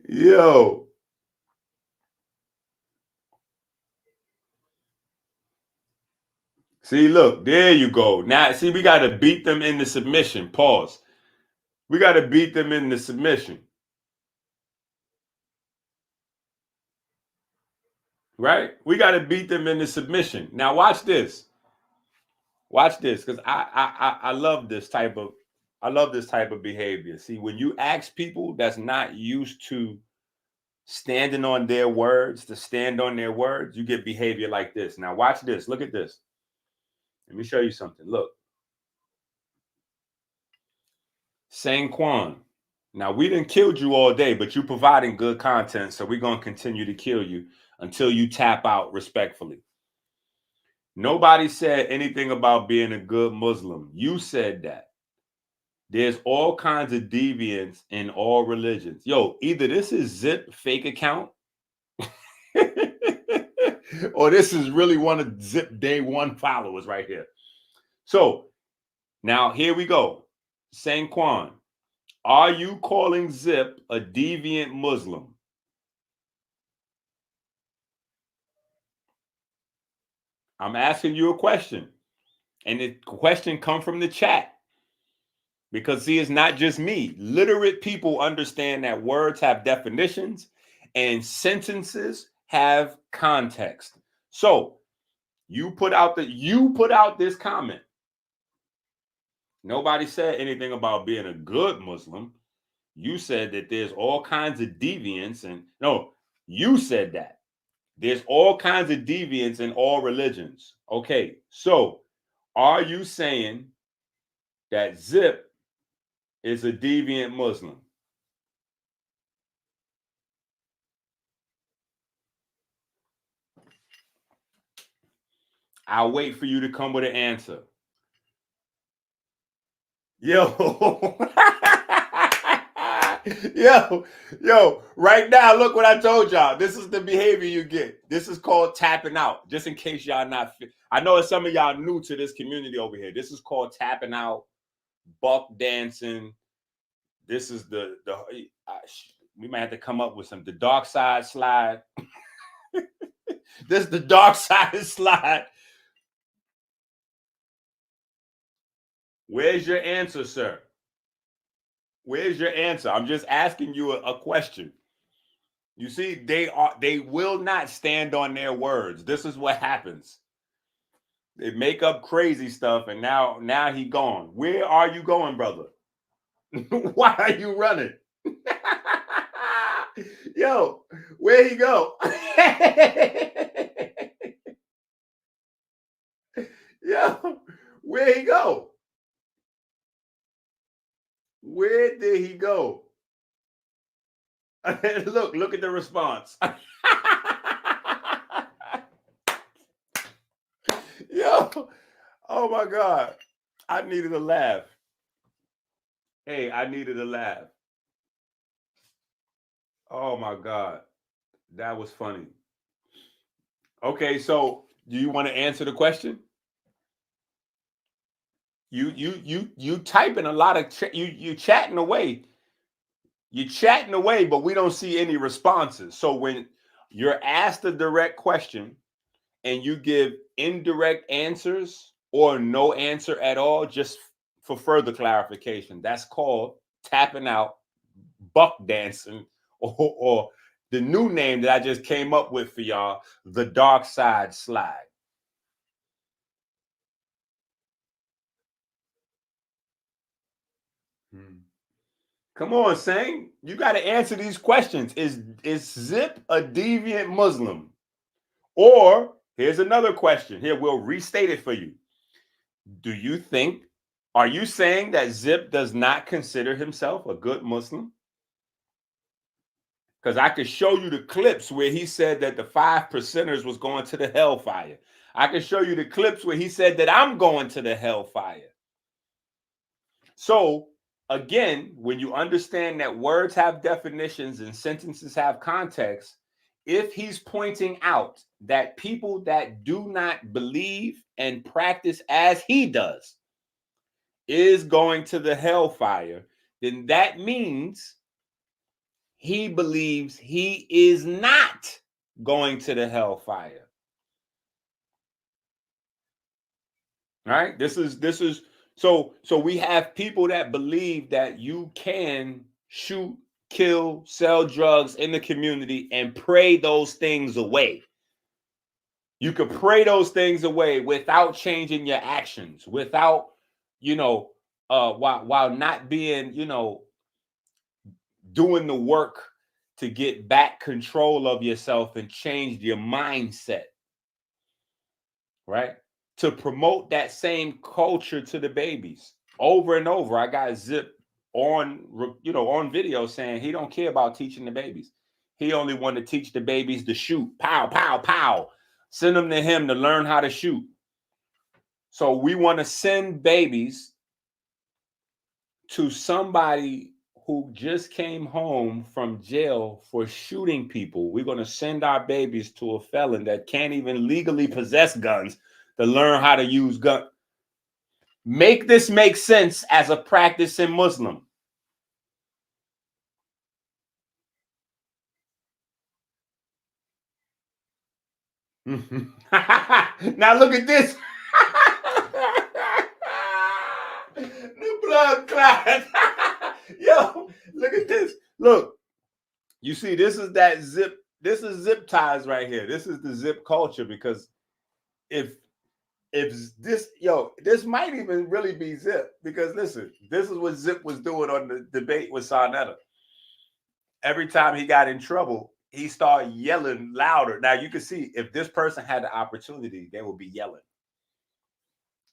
Yo. See, look, there you go. Now, see, we got to beat them into submission. Pause. We got to beat them into submission. Right? We got to beat them into submission. Now, watch this. Watch this, because I love this type of behavior. See, when you ask people that's not used to standing on their words, to stand on their words, you get behavior like this. Now, watch this. Look at this. Let me show you something. Look. Sanquan. Now, we done killed you all day, but you providing good content, so we're going to continue to kill you until you tap out respectfully. Nobody said anything about being a good Muslim. You said that. There's all kinds of deviance in all religions. Yo, either this is Zip fake account or this is really one of Zip day one followers right here. So now here we go. Sanquan, are you calling Zip a deviant Muslim? I'm asking you a question. And the question come from the chat. Because see, it's not just me. Literate people understand that words have definitions and sentences have context. So you put out this comment. Nobody said anything about being a good Muslim. You said that there's all kinds of deviance, and no, you said that there's all kinds of deviance in all religions. Okay, so are you saying that Zip is a deviant Muslim? I'll wait for you to come with an answer. Yo. yo, right now, look what I told y'all. This is the behavior you get. This is called tapping out. Just in case y'all not, I know some of y'all new to this community over here. This is called tapping out, buck dancing. This is we might have to come up with the dark side slide. This is the dark side slide. Where's your answer, sir? Where's your answer? I'm just asking you a question. You see, they will not stand on their words. This is what happens. They make up crazy stuff, and now he gone. Where are you going, brother? Why are you running? Yo, where he go? Yo, where he go? Where did he go? Look at the response. Yo, oh my God. I needed a laugh. Hey, I needed a laugh. Oh my God. That was funny. Okay, so do you want to answer the question? You typing a lot of you chatting away. You're chatting away, but we don't see any responses. So when you're asked a direct question and you give indirect answers or no answer at all, just for further clarification, that's called tapping out, buck dancing, or the new name that I just came up with for y'all, the dark side slide. Come on, Sang. You got to answer these questions. Is Zip a deviant Muslim? Or here's another question. Here, we'll restate it for you. Are you saying that Zip does not consider himself a good Muslim? Because I could show you the clips where he said that the 5%ers was going to the hellfire. I could show you the clips where he said that I'm going to the hellfire. So again, when you understand that words have definitions and sentences have context, if he's pointing out that people that do not believe and practice as he does is going to the hellfire, then that means he believes he is not going to the hellfire. All right? This is so we have people that believe that you can shoot, kill, sell drugs in the community and pray those things away. You could pray those things away without changing your actions, without, while not being, doing the work to get back control of yourself and change your mindset, right? To promote that same culture to the babies over and over. I got Zip on video saying he don't care about teaching the babies. He only want to teach the babies to shoot. Pow, pow, pow. Send them to him to learn how to shoot. So we want to send babies to somebody who just came home from jail for shooting people. We're going to send our babies to a felon that can't even legally possess guns to learn how to use guns. Make this make sense as a practicing Muslim. Now look at this. The blood clot. Yo, look at this. Look, you see, this is that Zip. This is Zip ties right here. This is the Zip culture, because if this, this might even really be Zip, because listen, this is what Zip was doing on the debate with Sarnetta. Every time he got in trouble, he started yelling louder. Now you can see, if this person had the opportunity, they would be yelling.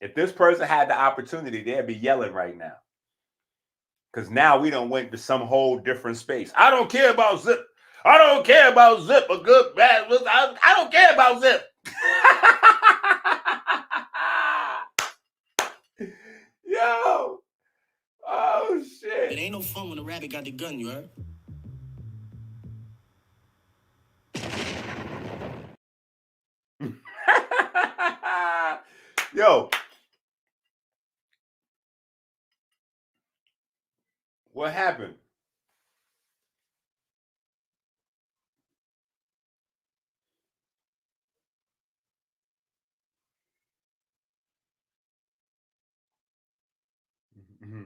If this person had the opportunity, they'd be yelling right now. Because now we done went to some whole different space. I don't care about Zip. I don't care about Zip. A good, bad. I don't care about Zip. Yo. Oh, shit. It ain't no fun when a rabbit got the gun, you heard? Yo. What happened? Mm-hmm.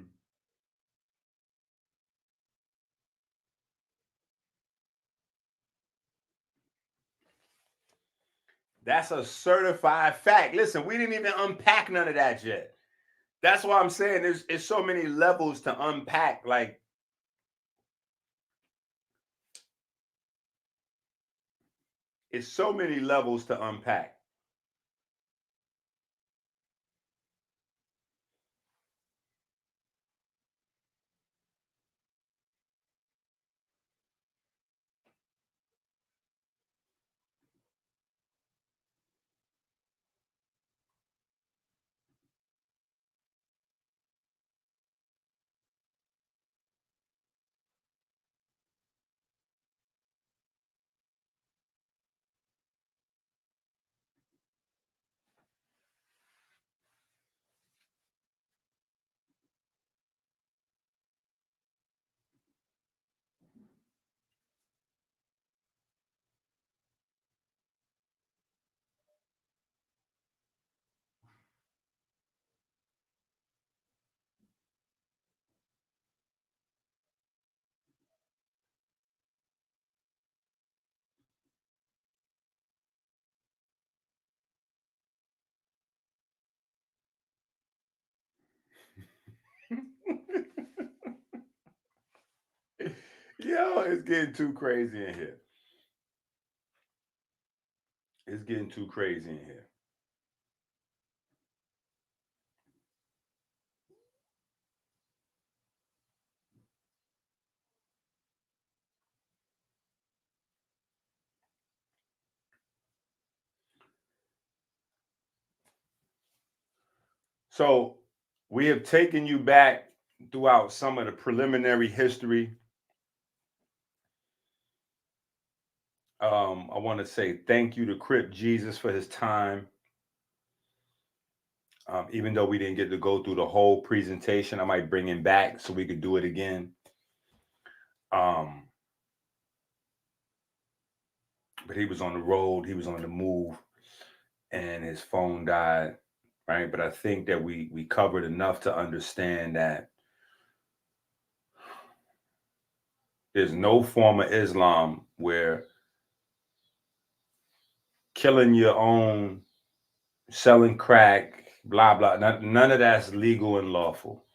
That's a certified fact. Listen, we didn't even unpack none of that yet. That's why I'm saying there's so many levels to unpack. Like, it's so many levels to unpack. Yo, it's getting too crazy in here. It's getting too crazy in here. So we have taken you back throughout some of the preliminary history. I want to say thank you to Crip Jesus for his time. Even though we didn't get to go through the whole presentation, I might bring him back so we could do it again. But he was on the road, he was on the move, and his phone died, right? But I think that we covered enough to understand that there's no form of Islam where killing your own, selling crack, blah, blah, none of that's legal and lawful.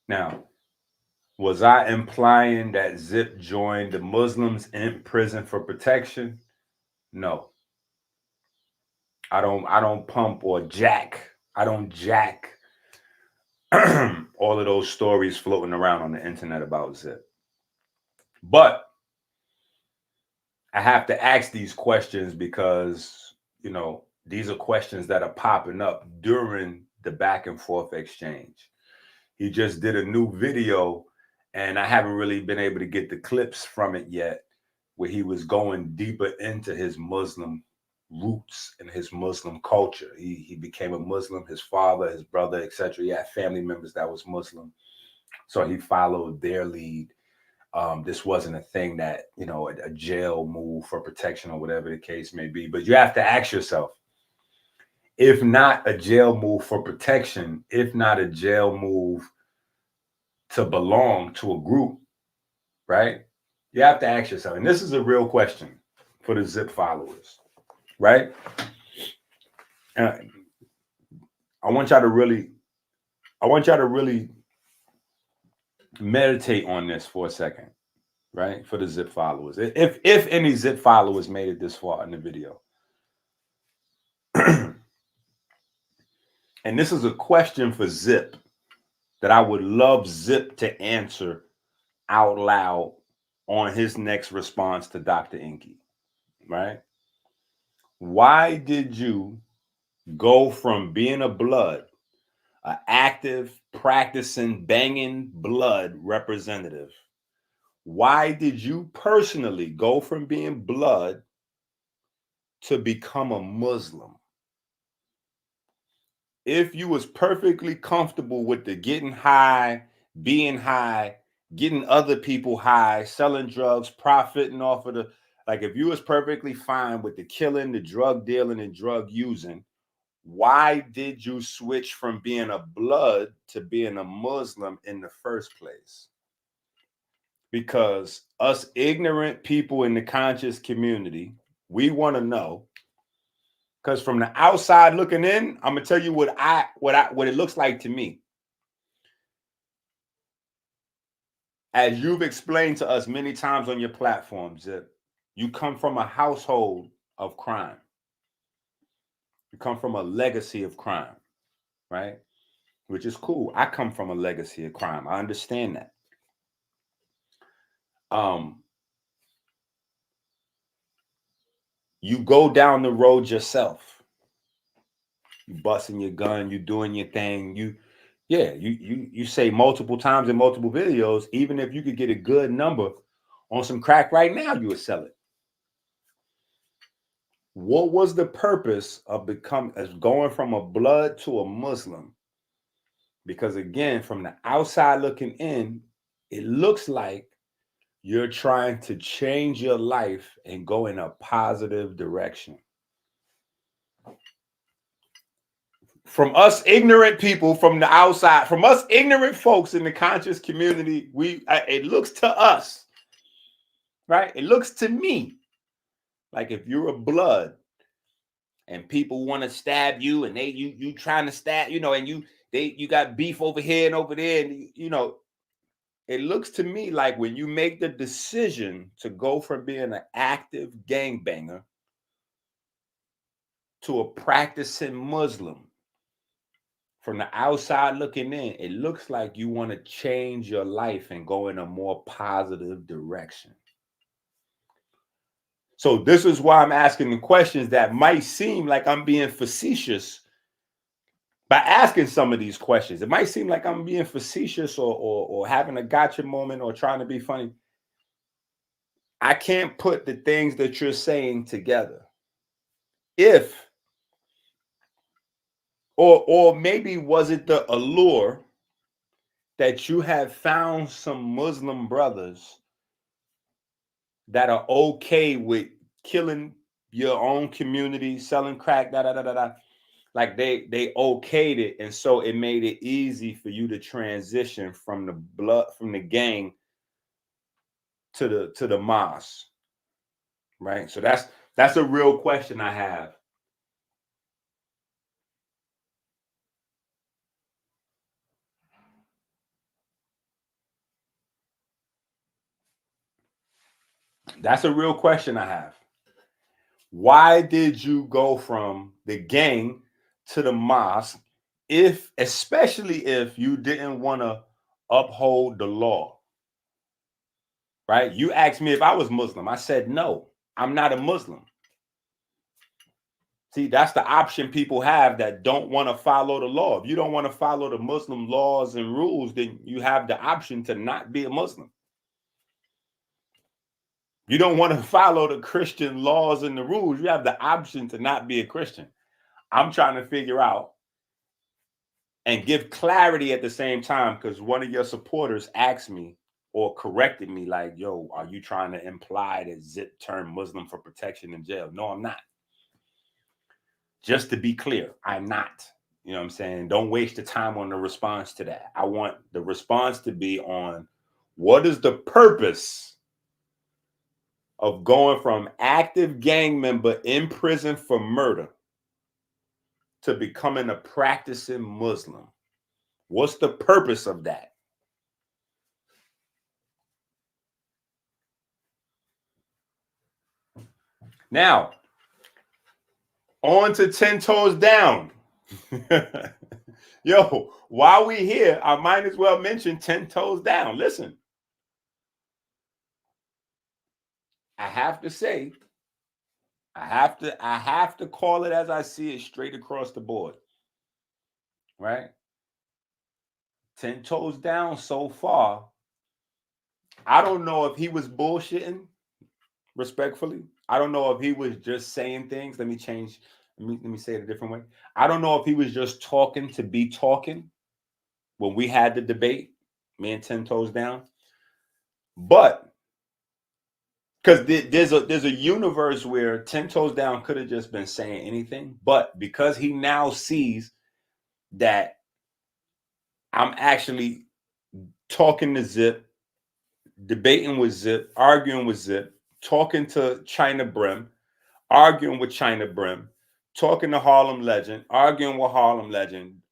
Now, was I implying that Zip joined the Muslims in prison for protection? No. I don't pump or jack. I don't jack all of those stories floating around on the internet about Zip. But I have to ask these questions because, you know, these are questions that are popping up during the back and forth exchange. He just did a new video and I haven't really been able to get the clips from it yet, where he was going deeper into his Muslim roots and his Muslim culture. He became a Muslim, his father, his brother, etc. He had family members that was Muslim. So he followed their lead. This wasn't a thing that, you know, a jail move for protection or whatever the case may be. But you have to ask yourself, if not a jail move for protection, if not a jail move to belong to a group, right? You have to ask yourself, and this is a real question for the Zip followers, right? I want y'all to really meditate on this for a second, right? For the Zip followers, if any Zip followers made it this far in the video. And this is a question for Zip that I would love Zip to answer out loud on his next response to Dr. Enqi, right? Why did you go from being a blood, an active, practicing, banging blood representative? Why did you personally go from being blood to become a Muslim? If you was perfectly comfortable with the getting high, being high, getting other people high, selling drugs, profiting off of the, like if you was perfectly fine with the killing, the drug dealing, and drug using, why did you switch from being a blood to being a Muslim in the first place? Because us ignorant people in the conscious community, we want to know. Because from the outside looking in, I'm gonna tell you what it looks like to me. As you've explained to us many times on your platforms, that you come from a household of crime. You come from a legacy of crime, right? Which is cool. I come from a legacy of crime. I understand that. You go down the road yourself. You busting your gun, you doing your thing. You say multiple times in multiple videos, even if you could get a good number on some crack right now, you would sell it. What was the purpose of going from a blood to a Muslim? Because again, from the outside looking in, it looks like you're trying to change your life and go in a positive direction. From us ignorant people from the outside, from us ignorant folks in the conscious community, it looks to us, right? It looks to me like if you're a blood and people want to stab you and you trying to stab, you know, and you got beef over here and over there, and you know, it looks to me like when you make the decision to go from being an active gangbanger to a practicing Muslim, from the outside looking in, it looks like you want to change your life and go in a more positive direction. So this is why I'm asking the questions that might seem like I'm being facetious by asking some of these questions. It might seem like I'm being facetious or having a gotcha moment or trying to be funny. I can't put the things that you're saying together. Or maybe was it the allure that you have found some Muslim brothers that are okay with killing your own community, selling crack, like they okayed it, and so it made it easy for you to transition from the gang to the mosque, right? So that's a real question I have. That's a real question I have. Why did you go from the gang to the mosque, especially if you didn't want to uphold the law? Right? You asked me if I was Muslim. I said, no, I'm not a Muslim. See, that's the option people have that don't want to follow the law. If you don't want to follow the Muslim laws and rules, then you have the option to not be a Muslim. You don't want to follow the Christian laws and the rules, you have the option to not be a Christian. I'm trying to figure out and give clarity at the same time, because one of your supporters asked me or corrected me like, yo, are you trying to imply that Zip turned Muslim for protection in jail? No, I'm not. Just to be clear, I'm not. You know what I'm saying? Don't waste the time on the response to that. I want the response to be on what is the purpose of going from active gang member in prison for murder to becoming a practicing Muslim? What's the purpose of that? Now, on to 10 Toes Down. Yo, while we here, I might as well mention 10 Toes Down. Listen, I have to say, I have to call it as I see it, straight across the board. Right? 10 Toes Down so far. I don't know if he was bullshitting, respectfully. I don't know if he was just saying things. Let me say it a different way. I don't know if he was just talking to be talking when we had the debate, me and 10 Toes Down. But because there's a universe where 10 Toes Down could have just been saying anything, but because he now sees that I'm actually talking to Zip, debating with Zip, arguing with Zip, talking to China Brim, arguing with China Brim, talking to Harlem Legend, arguing with Harlem Legend,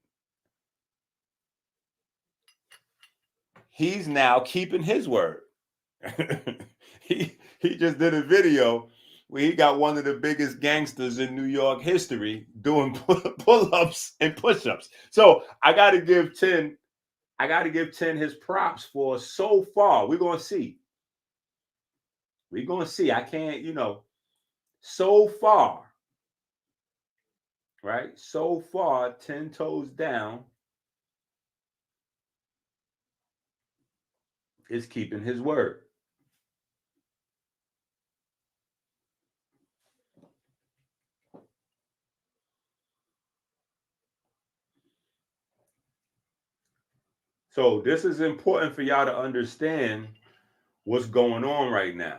he's now keeping his word. He just did a video where he got one of the biggest gangsters in New York history doing pull-ups and push-ups. So I gotta give 10 his props for so far. We're gonna see. I can't, so far, right? So far, 10 Toes Down is keeping his word. So this is important for y'all to understand what's going on right now.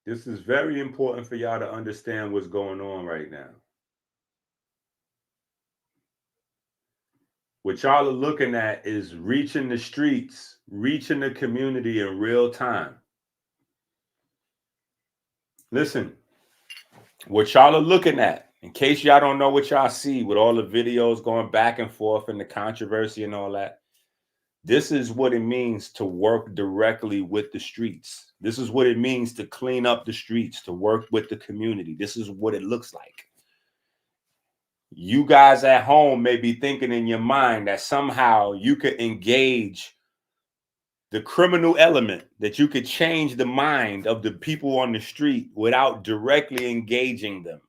This is very important for y'all to understand what's going on right now. What y'all are looking at is reaching the streets, reaching the community in real time. Listen, what y'all are looking at, in case y'all don't know what y'all see with all the videos going back and forth and the controversy and all that, This is what it means to work directly with the streets. This is what it means to clean up the streets, to work with the community. This is what it looks like. You guys at home may be thinking in your mind that somehow you could engage the criminal element, that you could change the mind of the people on the street without directly engaging them.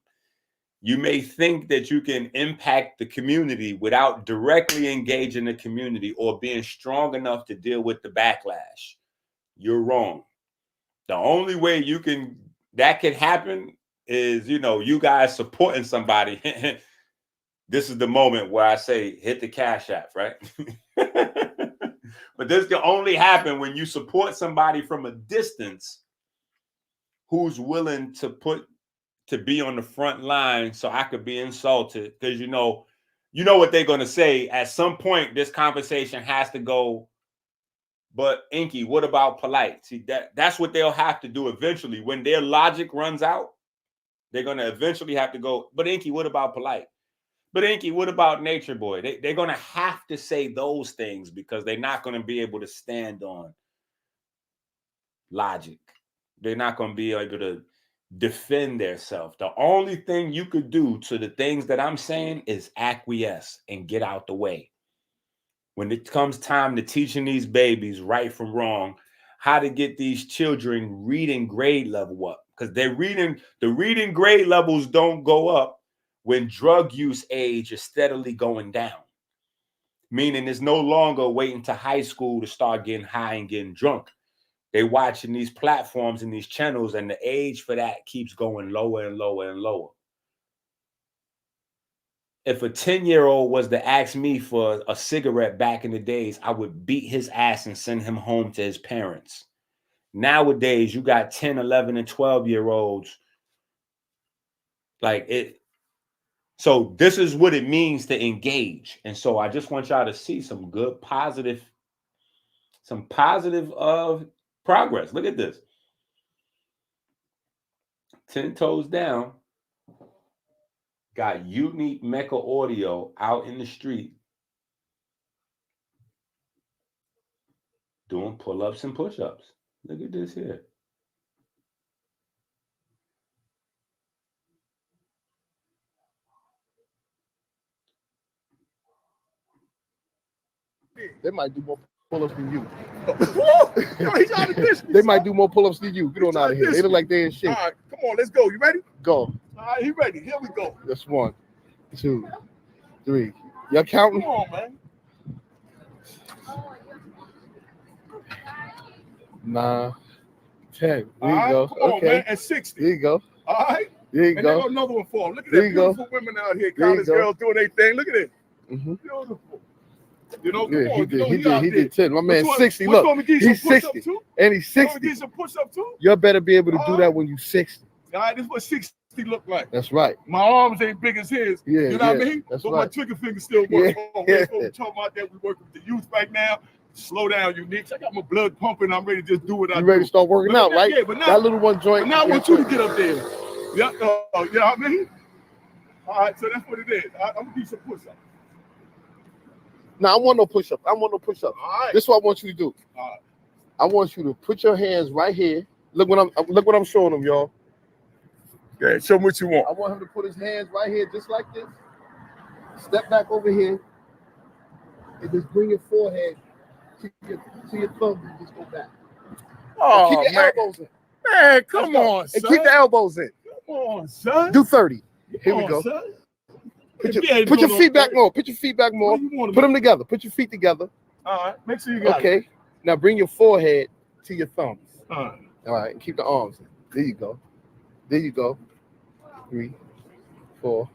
You may think that you can impact the community without directly engaging the community or being strong enough to deal with the backlash. You're wrong. The only way that can happen is, you guys supporting somebody. This is the moment where I say, hit the Cash App, right? But this can only happen when you support somebody from a distance who's willing to be on the front line so I could be insulted. Because you know what they're going to say. At some point, this conversation has to go, but Enqi, what about polite? See, that's what they'll have to do eventually. When their logic runs out, they're going to eventually have to go, but Enqi, what about polite? But Enqi, what about Nature Boy? They're going to have to say those things because they're not going to be able to stand on logic. They're not going to be able to defend themselves. The only thing you could do to the things that I'm saying is acquiesce and get out the way. When it comes time to teaching these babies right from wrong, how to get these children reading grade level up, because the reading grade levels don't go up when drug use age is steadily going down, meaning it's no longer waiting to high school to start getting high and getting drunk. They watching these platforms and these channels, and the age for that keeps going lower and lower and lower. If a 10-year-old was to ask me for a cigarette back in the days, I would beat his ass and send him home to his parents. Nowadays, you got 10, 11, and 12-year-olds. So this is what it means to engage. And so I just want y'all to see some good, positive progress. Look at this. 10 toes down. Got unique Mecca audio out in the street doing pull-ups and push-ups. Look at this here. They might do more pull-ups than you. They might do more pull-ups than you. Get on out of here. They look like they're in shape. All right, come on, let's go. You ready? Go. All right, he ready. Here we go. That's 1, 2, 3. Y'all counting? Come on, man. 9, 10. There you right, go. Come on, Okay. man. At 60. There you go. All right. There you and go. Got another one for him. Look at There that you go. beautiful women out here. There you College go. girls doing their thing. Look at it. Mm-hmm. Beautiful. Yeah, Come on. he did 10. My man 60. Look, he's 60. And he's 60. Get some push-up too? You better be able to do that when you're 60. All right, this is what 60 look like. That's right. My arms ain't big as his. Yeah, you know what I mean? That's but right. my trigger finger still works. Yeah. Oh, we're talking about that. We working with the youth right now. Slow down, Unique. I got my blood pumping. I'm ready to just do what I do. You ready to start working out, right? Yeah, but now, that little one joint. But now I want you to get up there. Yeah, you know what I mean? All right, so that's what it is. I'm going to do some push-ups. No, I want no push-up. I want no push-up. All right. This is what I want you to do. All right. I want you to put your hands right here. Look what I'm showing them, y'all. Okay, show me what you want. I want him to put his hands right here, just like this. Step back over here, and just bring your forehead to your thumb and just go back. Oh, keep your elbows in. Man, come on, son. And keep the elbows in. Come on, son. Do 30. Here Come we go. on, son. Put your feet back more. Put your feet back more. Put them together. Put your feet together. All right. Make sure you got it. Okay. Now bring your forehead to your thumbs. All right. All right. And keep the arms. There you go. There you go. 3, 4,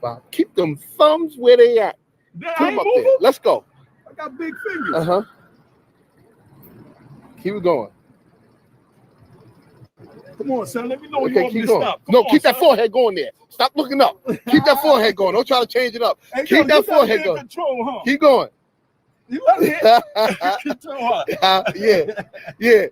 5. Keep them thumbs where they at. Put them up there. Let's go. I got big fingers. Uh-huh. Keep it going. Come on, son. Let me know when Okay, you want me keep to going. stop. Come No, on, keep that son. forehead going there. Stop looking up. Keep that forehead going. Don't try to change it up. Hey, Keep that forehead going. Control, huh? Keep going. You love it. Control, huh? Yeah.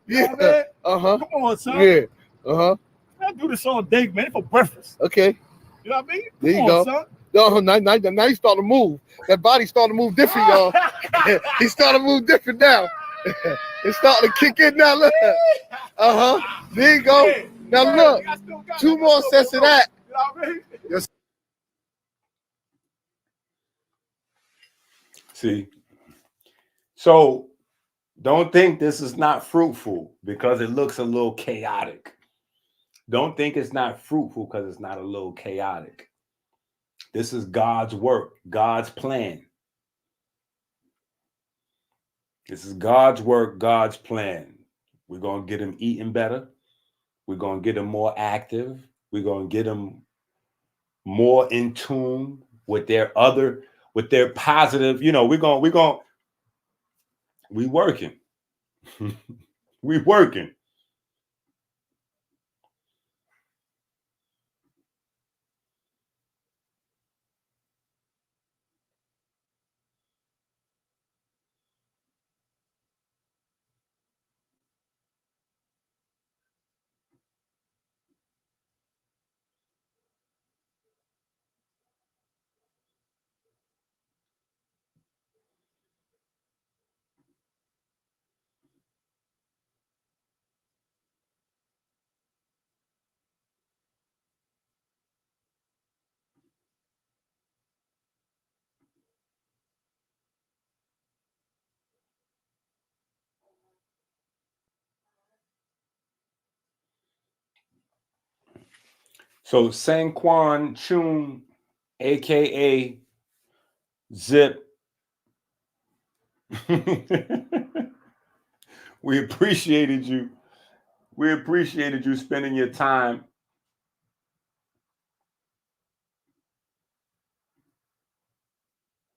Uh-huh. Come on, son. Yeah. Uh-huh. I do this all day, man, for breakfast. Okay. You know what I mean? There you Come go. on, son. No, now he started to move. That body started to move different, y'all. He started to move different now. It's starting to kick in now. Look. There you go. Now look. 2 more sets of that. Yes. See, so don't think this is not fruitful because it looks a little chaotic. Don't think it's not fruitful because it's not a little chaotic. This is God's work, God's plan. This is God's work, God's plan. We're going to get them eating better. We're going to get them more active. We're going to get them more in tune with their positive, we working. We working. So Sanquan Chun, aka Zip, we appreciated you. We appreciated you spending your time.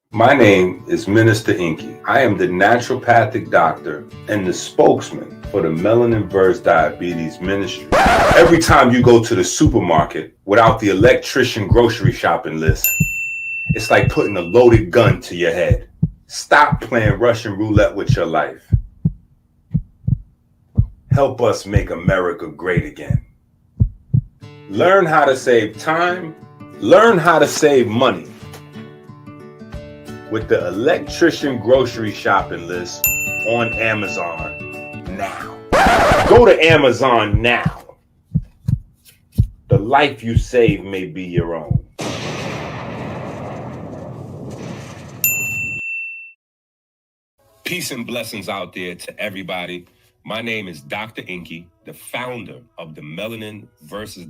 My name is Minister Enqi. I am the naturopathic doctor and the spokesman for the Melanin vs. Diabetes Ministry. Every time you go to the supermarket without the electrician grocery shopping list, it's like putting a loaded gun to your head. Stop playing Russian roulette with your life. Help us make America great again. Learn how to save time. Learn how to save money with the electrician grocery shopping list on Amazon now. Go to Amazon now. The life you save may be your own. Peace and blessings out there to everybody. My name is Dr. Enqi, the founder of the Melanin vs.